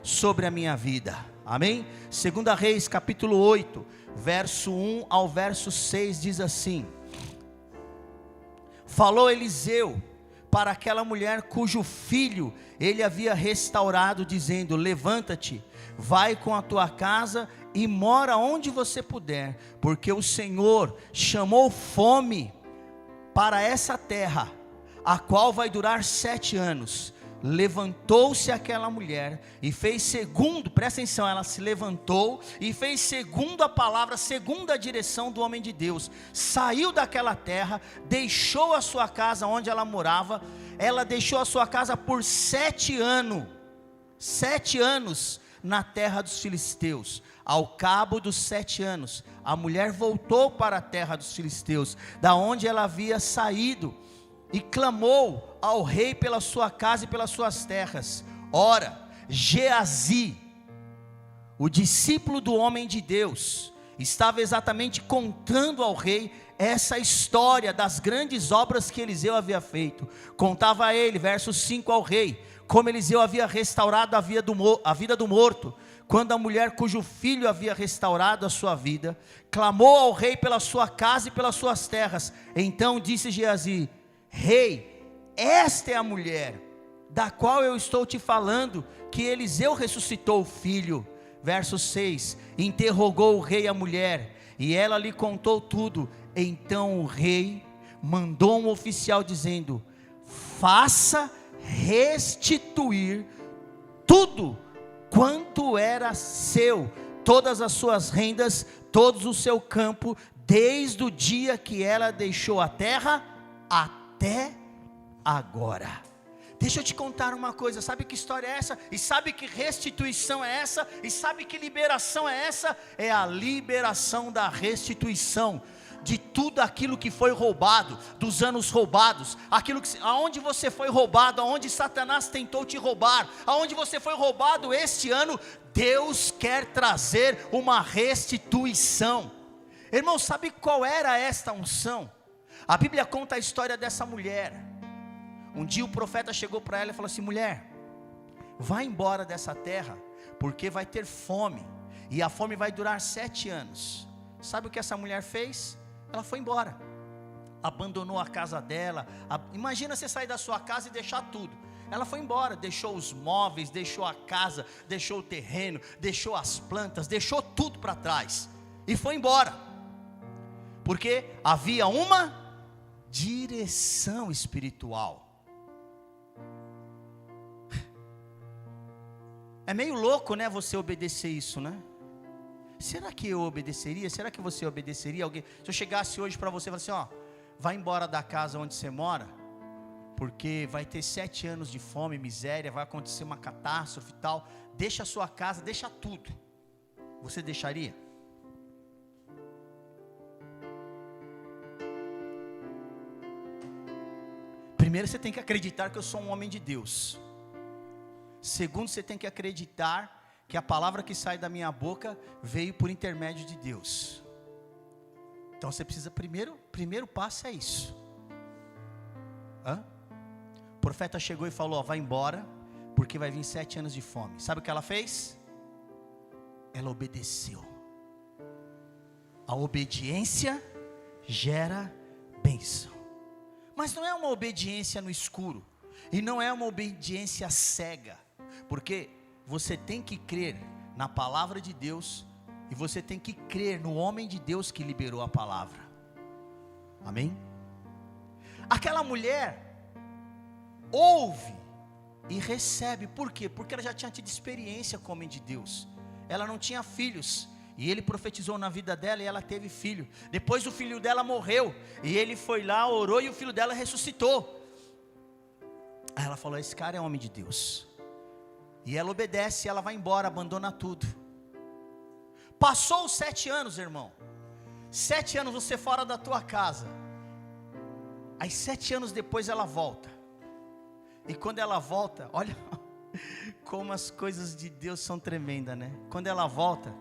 sobre a minha vida. Amém? 2 Reis capítulo 8, verso 1 ao verso 6 diz assim: falou Eliseu para aquela mulher cujo filho ele havia restaurado, dizendo: levanta-te, vai com a tua casa e mora onde você puder, porque o Senhor chamou fome para essa terra, a qual vai durar 7 anos. Levantou-se aquela mulher e fez segundo, presta atenção, ela se levantou e fez segundo a palavra, segundo a direção do homem de Deus. Saiu daquela terra, deixou a sua casa onde ela morava. Ela deixou a sua casa por 7 anos, 7 anos na terra dos filisteus. Ao cabo dos 7 anos, a mulher voltou para a terra dos filisteus, da onde ela havia saído, e clamou ao rei pela sua casa e pelas suas terras. Ora, Geazi, o discípulo do homem de Deus, estava exatamente contando ao rei essa história das grandes obras que Eliseu havia feito. Contava a ele, verso 5, ao rei, como Eliseu havia restaurado a vida do morto, quando a mulher cujo filho havia restaurado a sua vida, clamou ao rei pela sua casa e pelas suas terras. Então disse Geazi: rei, esta é a mulher da qual eu estou te falando, que Eliseu ressuscitou o filho. Verso 6, interrogou o rei a mulher, e ela lhe contou tudo. Então o rei mandou um oficial dizendo: faça restituir tudo quanto era seu, todas as suas rendas, todo o seu campo, desde o dia que ela deixou a terra até agora. Deixa eu te contar uma coisa, sabe que história é essa? E sabe que restituição é essa? E sabe que liberação é essa? É a liberação da restituição de tudo aquilo que foi roubado, dos anos roubados, aonde você foi roubado, aonde Satanás tentou te roubar, aonde você foi roubado este ano, Deus quer trazer uma restituição. Irmão, sabe qual era esta unção? A Bíblia conta a história dessa mulher. Um dia o profeta chegou para ela e falou assim: mulher, vai embora dessa terra, porque vai ter fome, e a fome vai durar 7 anos. Sabe o que essa mulher fez? Ela foi embora, abandonou a casa dela. Imagina você sair da sua casa e deixar tudo. Ela foi embora, deixou os móveis, deixou a casa, deixou o terreno, deixou as plantas, deixou tudo para trás, e foi embora, porque havia uma direção espiritual. É meio louco, né, você obedecer isso, né? Será que eu obedeceria? Será que você obedeceria alguém? Se eu chegasse hoje para você e falasse assim, ó, vai embora da casa onde você mora, porque vai ter 7 anos de fome, miséria, vai acontecer uma catástrofe e tal, deixa a sua casa, deixa tudo, você deixaria? Primeiro você tem que acreditar que eu sou um homem de Deus. Segundo, você tem que acreditar que a palavra que sai da minha boca veio por intermédio de Deus. Então você precisa, primeiro passo é isso. O profeta chegou e falou, ó, vai embora, porque vai vir 7 anos de fome. Sabe o que ela fez? Ela obedeceu. A obediência gera bênção. Mas não é uma obediência no escuro, e não é uma obediência cega, porque você tem que crer na palavra de Deus, e você tem que crer no homem de Deus que liberou a palavra. Amém? Aquela mulher ouve e recebe. Por quê? Porque ela já tinha tido experiência com o homem de Deus. Ela não tinha filhos, e ele profetizou na vida dela, e ela teve filho. Depois o filho dela morreu, e ele foi lá, orou, e o filho dela ressuscitou. Aí ela falou, esse cara é homem de Deus. E ela obedece, ela vai embora, abandona tudo. Passou os 7 anos, irmão. 7 anos você fora da tua casa. Aí 7 anos depois ela volta. E quando ela volta, olha como as coisas de Deus são tremendas, né? Quando ela volta,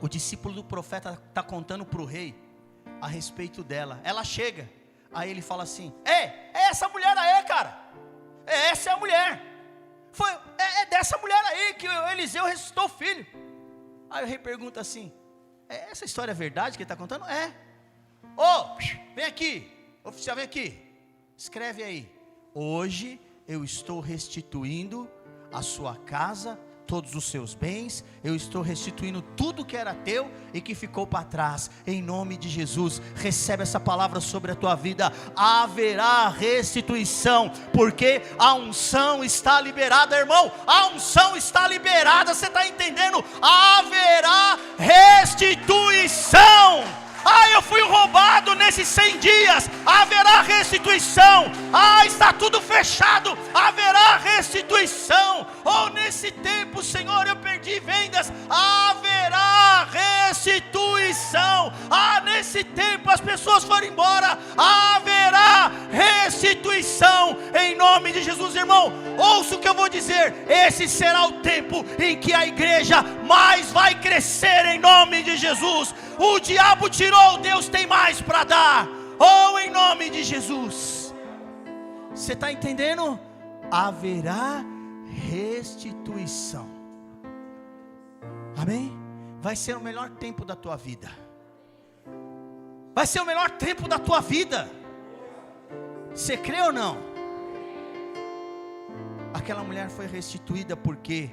o discípulo do profeta está contando para o rei a respeito dela. Ela chega, aí ele fala assim, é essa mulher aí, cara. Essa é a mulher. É dessa mulher aí que o Eliseu ressuscitou o filho. Aí o rei pergunta assim, essa história é verdade que ele está contando? É. Vem aqui, oficial, vem aqui, escreve aí, hoje eu estou restituindo a sua casa, todos os seus bens, eu estou restituindo tudo que era teu e que ficou para trás, em nome de Jesus. Recebe essa palavra sobre a tua vida, haverá restituição, porque a unção está liberada, irmão, a unção está liberada, você está entendendo? Haverá restituição. Eu fui roubado nesses 100 dias, haverá restituição. Está tudo fechado, haverá restituição. Nesse tempo, Senhor, eu perdi vendas, haverá restituição. Nesse tempo as pessoas foram embora, haverá restituição, em nome de Jesus. Irmão, ouça o que eu vou dizer, esse será o tempo em que a igreja mais vai crescer, em nome de Jesus. O diabo tirou, Deus tem mais para dar, em nome de Jesus. Você está entendendo? Haverá restituição. Amém? Vai ser o melhor tempo da tua vida. Vai ser o melhor tempo da tua vida. Você crê ou não? Aquela mulher foi restituída porque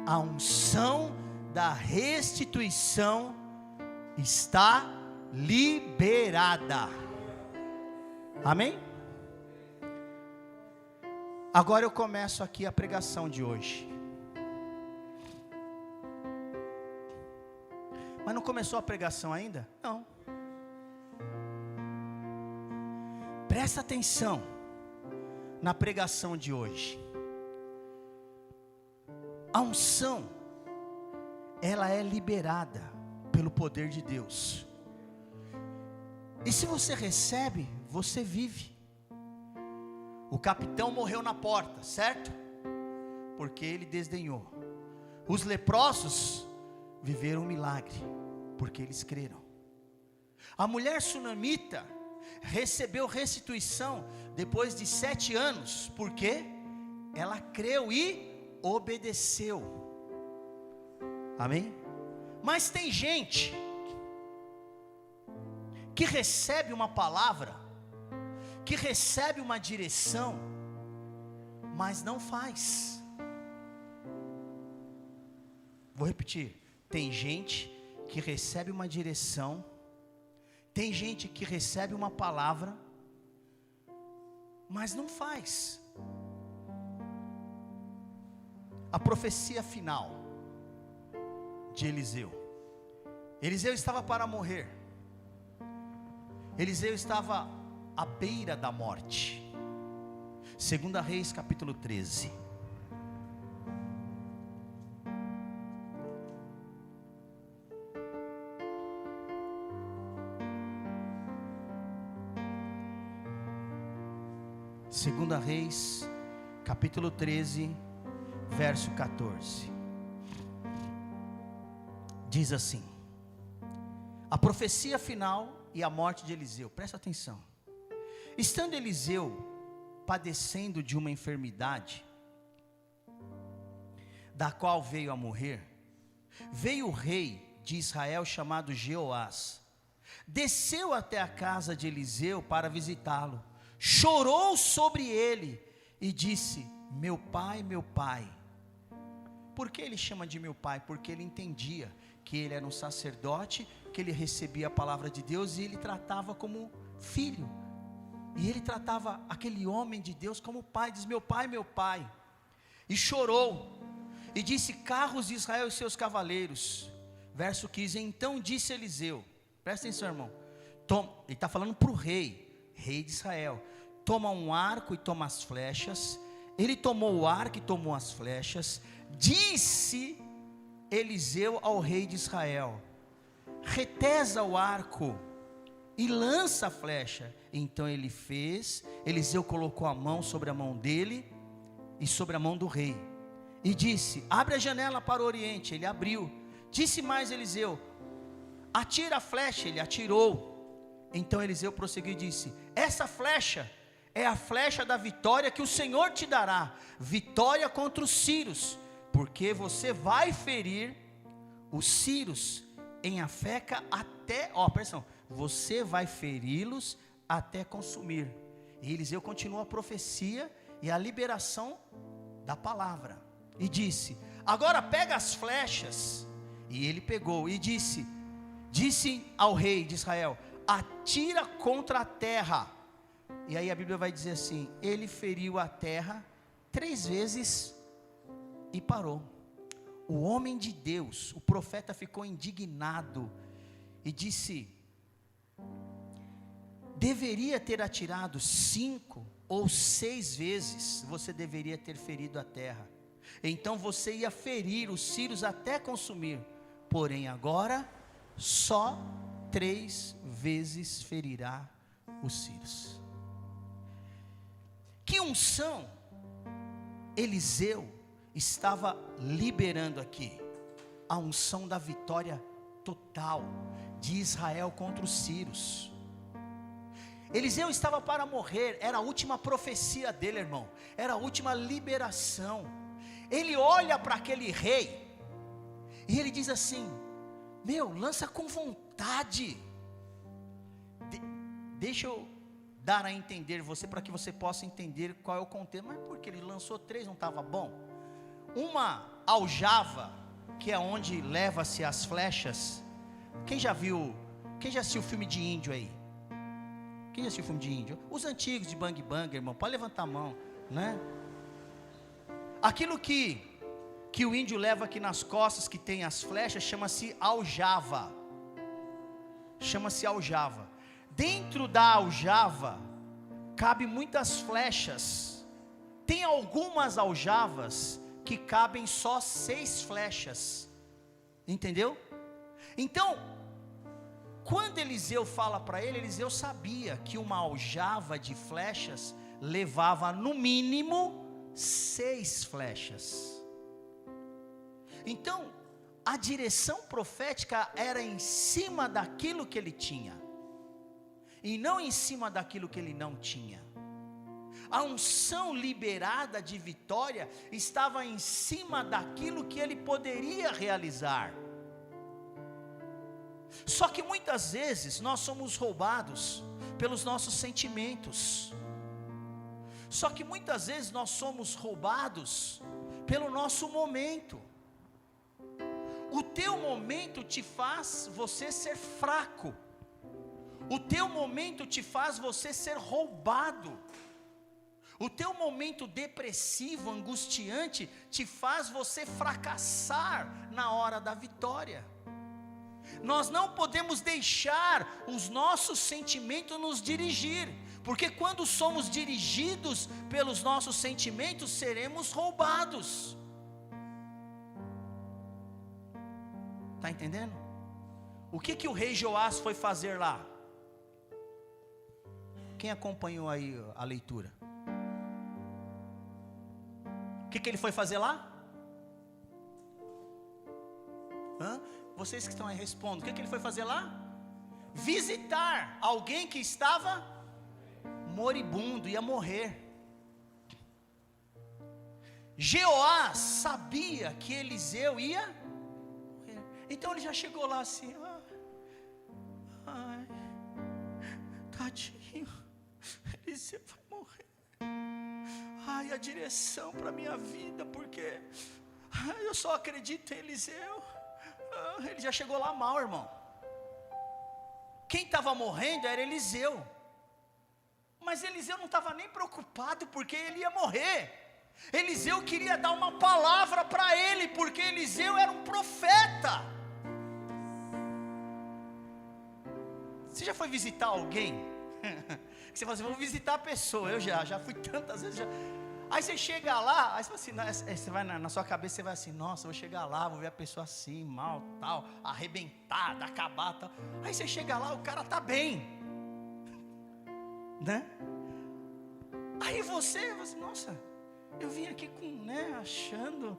a unção da restituição está liberada. Amém? Agora eu começo aqui a pregação de hoje. Mas não começou a pregação ainda? Não. Presta atenção na pregação de hoje. A unção, ela é liberada pelo poder de Deus. E se você recebe, você vive. O capitão morreu na porta, certo? Porque ele desdenhou. Os leprosos viveram um milagre, porque eles creram. A mulher sunamita recebeu restituição depois de 7 anos, porque ela creu e obedeceu. Amém? Mas tem gente que recebe uma palavra, que recebe uma direção, mas não faz. Vou repetir. Tem gente que recebe uma direção, Tem gente que recebe uma palavra, mas não faz. A profecia final de Eliseu. Eliseu estava para morrer. Eliseu estava à beira da morte. 2 Reis capítulo 13. Segunda Reis, capítulo 13, verso 14. Diz assim: a profecia final e a morte de Eliseu. Presta atenção. Estando Eliseu padecendo de uma enfermidade, da qual veio a morrer, veio o rei de Israel chamado Jeoás, desceu até a casa de Eliseu para visitá-lo, chorou sobre ele e disse: meu pai, meu pai. Por que ele chama de meu pai? Porque ele entendia que ele era um sacerdote, que ele recebia a palavra de Deus e ele tratava como filho. E ele tratava aquele homem de Deus como pai. Diz: meu pai, meu pai. E chorou e disse: carros de Israel e seus cavaleiros. Verso 15: então disse Eliseu, presta atenção, irmão, ele está falando para o rei de Israel: toma um arco e toma as flechas. Ele tomou o arco e tomou as flechas. Disse Eliseu ao rei de Israel: retesa o arco e lança a flecha. Então ele fez. Eliseu colocou a mão sobre a mão dele e sobre a mão do rei, e disse: abre a janela para o oriente. Ele abriu. Disse mais Eliseu: atira a flecha. Ele atirou. Então Eliseu prosseguiu e disse: essa flecha é a flecha da vitória que o Senhor te dará, vitória contra os sírios, porque você vai ferir os sírios em Afeca até, presta, você vai feri-los até consumir. E Eliseu continua a profecia e a liberação da palavra, e disse: agora pega as flechas. E ele pegou e disse ao rei de Israel: atira contra a terra. E aí a Bíblia vai dizer assim: ele feriu a terra 3 vezes e parou. O homem de Deus, o profeta, ficou indignado e disse: deveria ter atirado 5 ou 6 vezes, você deveria ter ferido a terra, então você ia ferir os sírios até consumir, porém agora só 3 vezes ferirá os sírios. Que unção Eliseu estava liberando aqui? A unção da vitória total de Israel contra os sírios. Eliseu estava para morrer, era a última profecia dele, irmão, era a última liberação. Ele olha para aquele rei e ele diz assim: lança com vontade. Deixa eu dar a entender você, para que você possa entender qual é o contexto. Mas porque ele lançou 3, não estava bom? Uma aljava, que é onde leva-se as flechas. Quem já assistiu filme de índio aí? Quem já assistiu filme de índio? Os antigos de Bang Bang, irmão, pode levantar a mão, né? Aquilo que o índio leva aqui nas costas, que tem as flechas, chama-se aljava. Chama-se aljava. Dentro da aljava cabe muitas flechas. Tem algumas aljavas que cabem só 6 flechas. Entendeu? Então, quando Eliseu fala para ele, Eliseu sabia que uma aljava de flechas levava no mínimo 6 flechas. Então, a direção profética era em cima daquilo que ele tinha, e não em cima daquilo que ele não tinha. A unção liberada de vitória estava em cima daquilo que ele poderia realizar. Só que muitas vezes nós somos roubados pelos nossos sentimentos. Só que muitas vezes nós somos roubados pelo nosso momento. O teu momento te faz você ser fraco. O teu momento te faz você ser roubado. O teu momento depressivo, angustiante, te faz você fracassar na hora da vitória. Nós não podemos deixar os nossos sentimentos nos dirigir, porque quando somos dirigidos pelos nossos sentimentos, seremos roubados. Está entendendo? O que o rei Joás foi fazer lá? Quem acompanhou aí a leitura? O que ele foi fazer lá? Vocês que estão aí respondam. O que ele foi fazer lá? Visitar alguém que estava moribundo, ia morrer. Jeoás sabia que Eliseu ia morrer. Então ele já chegou lá assim: ai, tadinho, Eliseu vai morrer. Ai, a direção para a minha vida, porque eu só acredito em Eliseu. Ele já chegou lá mal, irmão. Quem estava morrendo era Eliseu. Mas Eliseu não estava nem preocupado, porque ele ia morrer. Eliseu queria dar uma palavra para ele, porque Eliseu era um profeta. Você já foi visitar alguém? Você fala assim: vou visitar a pessoa. Eu já fui tantas vezes. Aí você chega lá, aí você fala assim, você vai na sua cabeça, você vai assim: nossa, vou chegar lá, vou ver a pessoa assim, mal, tal, arrebentada, acabada, tal. Aí você chega lá, o cara tá bem, né? Aí você assim: nossa, eu vim aqui achando,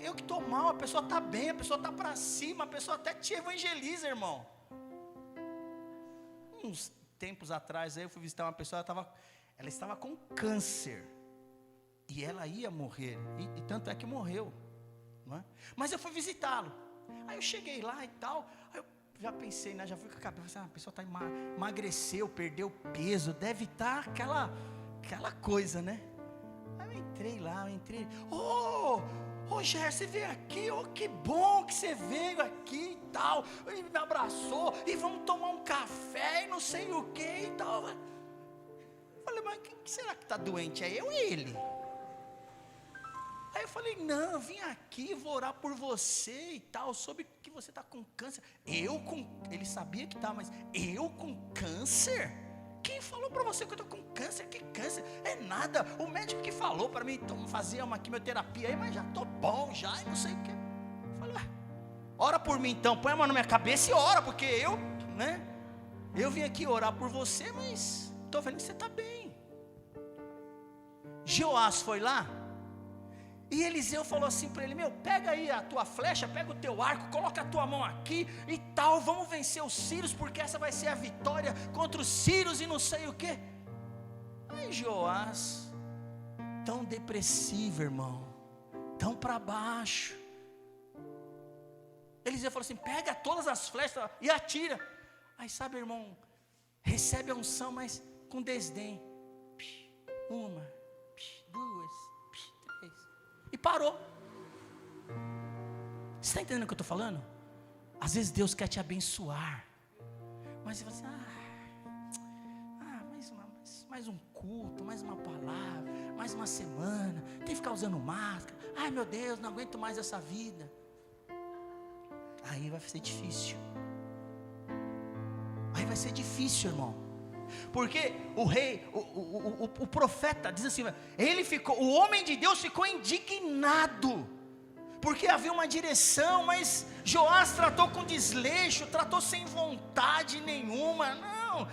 eu que estou mal, a pessoa está bem, a pessoa está para cima, a pessoa até te evangeliza, irmão. Uns tempos atrás, aí eu fui visitar uma pessoa, ela estava com câncer, e ela ia morrer, e tanto é que morreu, não é? Mas eu fui visitá-lo, aí eu cheguei lá e tal, aí eu já pensei, né, já fui com a cabeça, a pessoa emagreceu, perdeu peso, deve estar aquela coisa, né? Aí eu entrei lá, Rogério, você veio aqui, que bom que você veio aqui e tal, ele me abraçou, e vamos tomar um café e não sei o que e tal. Falei: mas quem será que está doente? É eu ou ele? Aí eu falei: não, eu vim aqui, vou orar por você e tal, soube que você está com câncer. Ele sabia que estava, mas eu com câncer? Quem falou para você que eu estou com câncer? Que câncer? É nada, o médico que falou para mim fazer uma quimioterapia aí, mas já estou bom já, e não sei o que. Eu falei: ora por mim então, põe a mão na minha cabeça e ora, porque eu vim aqui orar por você, mas estou vendo que você está bem. Joás foi lá, e Eliseu falou assim para ele: pega aí a tua flecha, pega o teu arco, coloca a tua mão aqui e tal, vamos vencer os sírios, porque essa vai ser a vitória contra os sírios e não sei o que. Aí Joás, tão depressivo, irmão, tão para baixo. Eliseu falou assim: pega todas as flechas e atira. Aí sabe, irmão, recebe a unção, mas com desdém. Uma, duas, três. E parou. Você está entendendo o que eu estou falando? Às vezes Deus quer te abençoar, mas você fala assim: mais um culto, mais uma palavra, mais uma semana, tem que ficar usando máscara. Ai meu Deus, não aguento mais essa vida. Aí vai ser difícil. Aí vai ser difícil, irmão. Porque o rei, o profeta diz assim: o homem de Deus ficou indignado, porque havia uma direção, mas Joás tratou com desleixo, tratou sem vontade nenhuma. Não,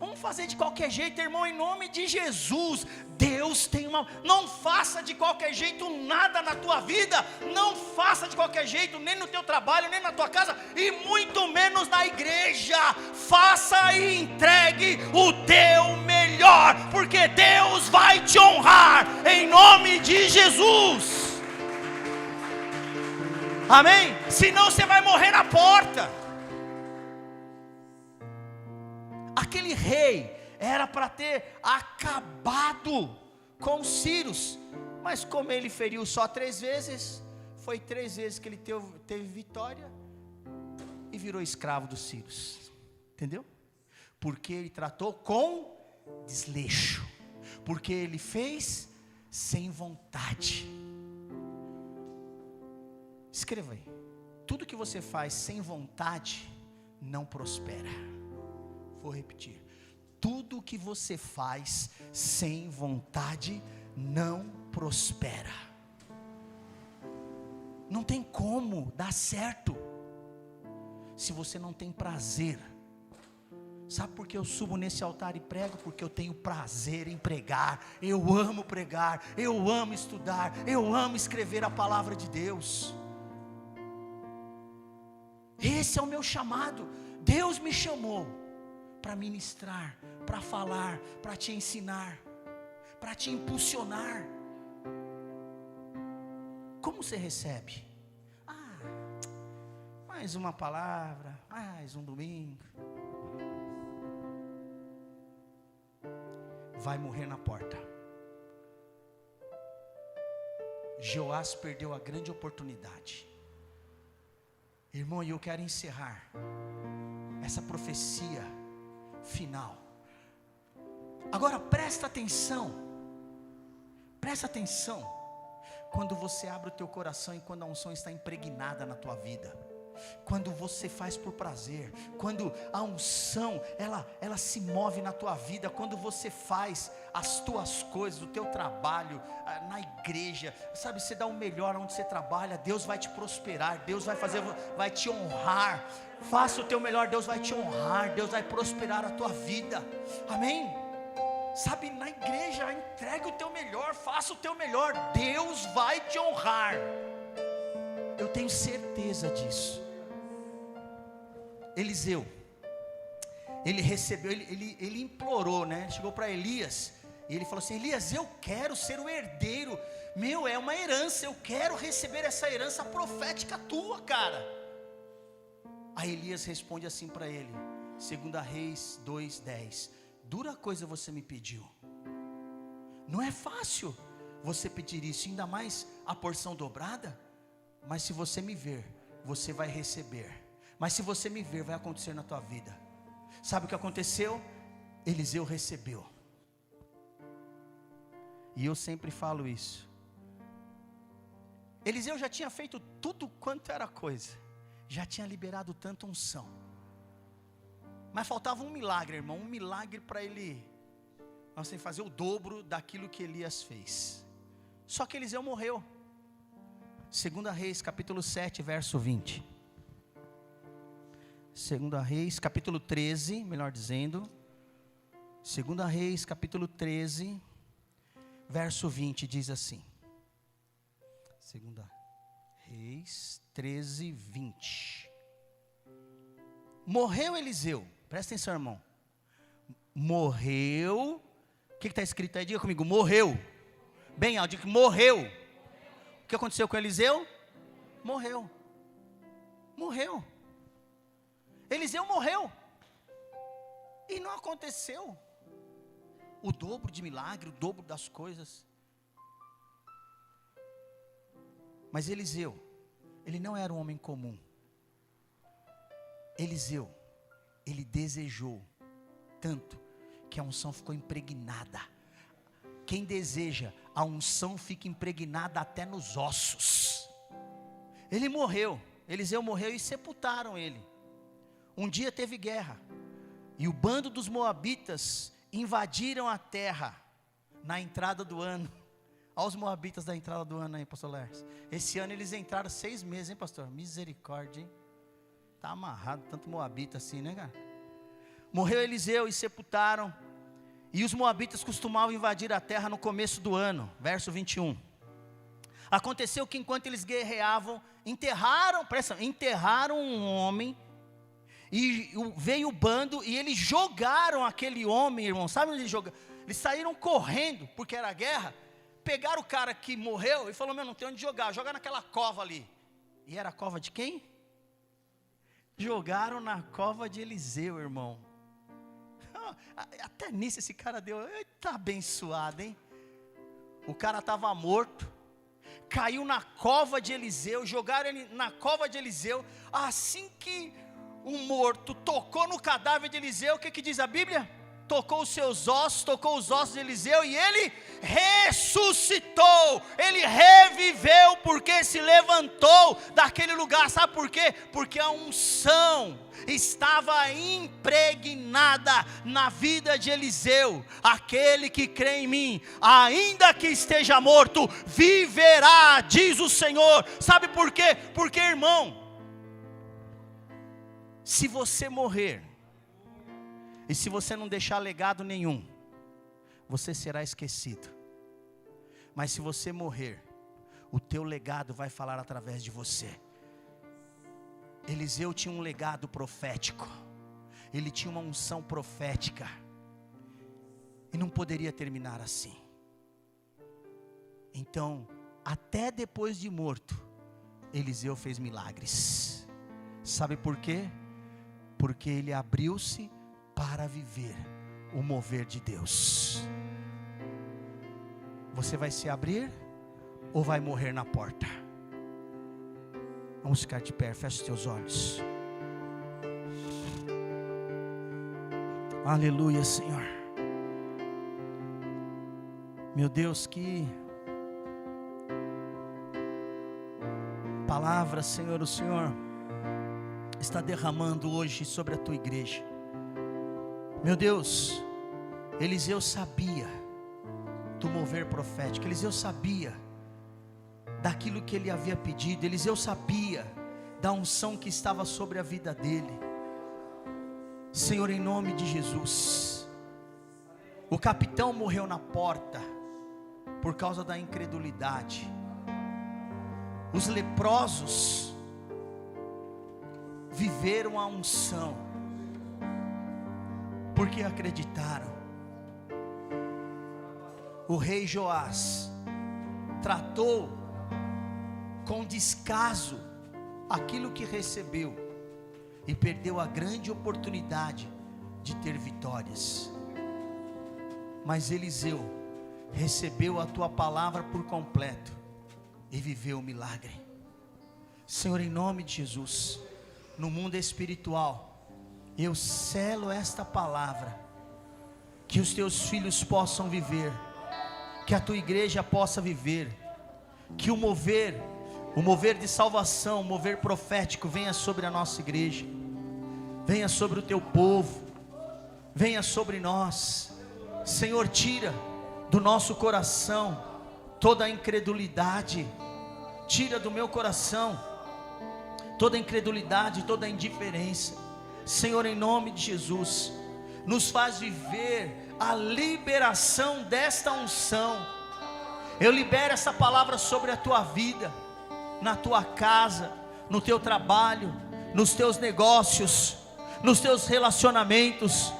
vamos fazer de qualquer jeito, irmão, em nome de Jesus. Deus tem não faça de qualquer jeito nada na tua vida, não faça de qualquer jeito, nem no teu trabalho, nem na tua casa, e muito menos na igreja. Faça e entregue o teu melhor, porque Deus vai te honrar, em nome de Jesus. Amém? Senão você vai morrer na porta. Aquele rei era para ter acabado com os sírios, mas como ele feriu só 3 vezes, foi 3 vezes que ele teve vitória e virou escravo dos sírios. Entendeu? Porque ele tratou com desleixo. Porque ele fez sem vontade. Escreva aí. Tudo que você faz sem vontade não prospera. Vou repetir. Tudo que você faz sem vontade não prospera. Não tem como dar certo se você não tem prazer. Sabe por que eu subo nesse altar e prego? Porque eu tenho prazer em pregar. Eu amo pregar, eu amo estudar, eu amo escrever a palavra de Deus. Esse é o meu chamado. Deus me chamou para ministrar, para falar, para te ensinar, para te impulsionar. Como você recebe? Mais uma palavra, mais um domingo. Vai morrer na porta. Joás perdeu a grande oportunidade. Irmão, e eu quero encerrar essa profecia final. Agora presta atenção. Presta atenção. Quando você abre o teu coração e quando a unção está impregnada na tua vida. Quando você faz por prazer, quando a unção, ela se move na tua vida, quando você faz as tuas coisas, o teu trabalho, na igreja, sabe, você dá o melhor onde você trabalha, Deus vai te prosperar, Deus vai te honrar. Faça o teu melhor, Deus vai te honrar, Deus vai prosperar a tua vida, amém? Sabe, na igreja, entregue o teu melhor, faça o teu melhor, Deus vai te honrar. Eu tenho certeza disso. Eliseu, ele recebeu, ele implorou, né? Ele chegou para Elias, e ele falou assim: Elias, eu quero ser o herdeiro, é uma herança, eu quero receber essa herança profética tua, cara. Aí Elias responde assim para ele, 2 Reis 2:10, dura coisa você me pediu, não é fácil você pedir isso, ainda mais a porção dobrada, mas se você me ver, você vai receber. Mas se você me ver, vai acontecer na tua vida. Sabe o que aconteceu? Eliseu recebeu. E eu sempre falo isso. Eliseu já tinha feito tudo quanto era coisa. Já tinha liberado tanta unção. Mas faltava um milagre, irmão. Um milagre para ele, assim, fazer o dobro daquilo que Elias fez. Só que Eliseu morreu. 2 Reis, capítulo 7, verso 20. 2 Reis, capítulo 13, melhor dizendo. 2 Reis, capítulo 13, verso 20, diz assim. 2 Reis 13, 20. Morreu Eliseu. Presta atenção, irmão. Morreu. O que está escrito aí? Diga comigo, morreu. Bem alto, diga que morreu. O que aconteceu com Eliseu? Morreu. Morreu. Eliseu morreu. E não aconteceu o dobro de milagre, o dobro das coisas. Mas Eliseu, ele não era um homem comum. Eliseu, ele desejou tanto que a unção ficou impregnada. Quem deseja, a unção fica impregnada até nos ossos. Ele morreu, Eliseu morreu e sepultaram ele. Um dia teve guerra, e o bando dos moabitas invadiram a terra, na entrada do ano. Olha os moabitas da entrada do ano aí, pastor Lércio. Esse ano eles entraram 6 meses, hein, pastor? Misericórdia, hein? Está amarrado, tanto moabita assim, né, cara? Morreu Eliseu e sepultaram. E os moabitas costumavam invadir a terra no começo do ano. Verso 21. Aconteceu que enquanto eles guerreavam, enterraram um homem. E veio o bando e eles jogaram aquele homem, irmão. Sabe onde eles jogaram? Eles saíram correndo, porque era guerra. Pegaram o cara que morreu e falaram: não tem onde jogar. Joga naquela cova ali. E era a cova de quem? Jogaram na cova de Eliseu, irmão. Até nisso esse cara deu. Está abençoado, hein? O cara estava morto. Caiu na cova de Eliseu. Jogaram ele na cova de Eliseu. Assim que um morto tocou no cadáver de Eliseu, o que diz a Bíblia? Tocou os seus ossos, tocou os ossos de Eliseu, e ele ressuscitou, ele reviveu, porque se levantou daquele lugar. Sabe por quê? Porque a unção estava impregnada na vida de Eliseu. Aquele que crê em mim, ainda que esteja morto, viverá, diz o Senhor. Sabe por quê? Porque, irmão, se você morrer, e se você não deixar legado nenhum, você será esquecido. Mas se você morrer, o teu legado vai falar através de você. Eliseu tinha um legado profético. Ele tinha uma unção profética. E não poderia terminar assim. Então, até depois de morto, Eliseu fez milagres. Sabe por quê? Porque ele abriu-se para viver o mover de Deus. Você vai se abrir ou vai morrer na porta? Vamos ficar de pé, feche os teus olhos. Aleluia, Senhor. Meu Deus, que palavra, Senhor, o Senhor está derramando hoje sobre a tua igreja. Meu Deus, Eliseu sabia do mover profético, Eliseu sabia daquilo que ele havia pedido, Eliseu sabia da unção que estava sobre a vida dele. Senhor, em nome de Jesus, o capitão morreu na porta por causa da incredulidade. Os leprosos viveram a unção porque acreditaram. O rei Joás tratou com descaso aquilo que recebeu e perdeu a grande oportunidade de ter vitórias. Mas Eliseu recebeu a tua palavra por completo e viveu o milagre. Senhor, em nome de Jesus, no mundo espiritual, eu selo esta palavra, que os teus filhos possam viver, que a tua igreja possa viver, que o mover de salvação, o mover profético venha sobre a nossa igreja, venha sobre o teu povo, venha sobre nós. Senhor, tira do nosso coração toda a incredulidade, tira do meu coração toda a incredulidade, toda a indiferença. Senhor, em nome de Jesus, nos faz viver a liberação desta unção. Eu libero essa palavra sobre a tua vida, na tua casa, no teu trabalho, nos teus negócios, nos teus relacionamentos,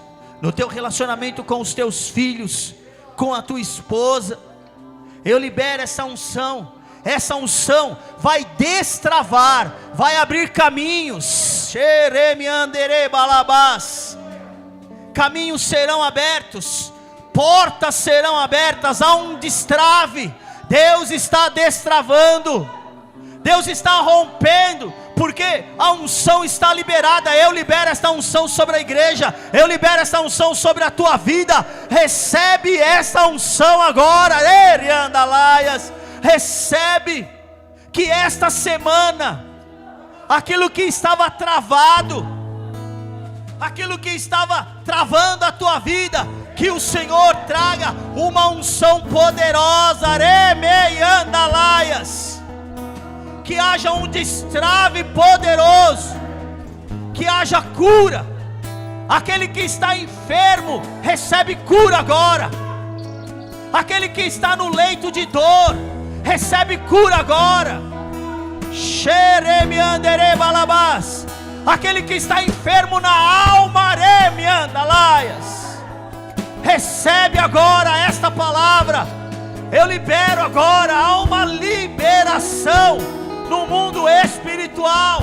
no teu relacionamento com os teus filhos, com a tua esposa. Eu libero essa unção. Essa unção vai destravar, vai abrir caminhos. Caminhos serão abertos, portas serão abertas. Há um destrave. Deus está destravando, Deus está rompendo, porque a unção está liberada. Eu libero esta unção sobre a igreja, eu libero esta unção sobre a tua vida. Recebe esta unção agora. Recebe, que esta semana, aquilo que estava travado, aquilo que estava travando a tua vida, que o Senhor traga uma unção poderosa. Que haja um destrave poderoso, que haja cura. Aquele que está enfermo, recebe cura agora. Aquele que está no leito de dor, recebe cura agora. Aquele que está enfermo na alma, recebe agora esta palavra. Eu libero agora, há uma liberação no mundo espiritual.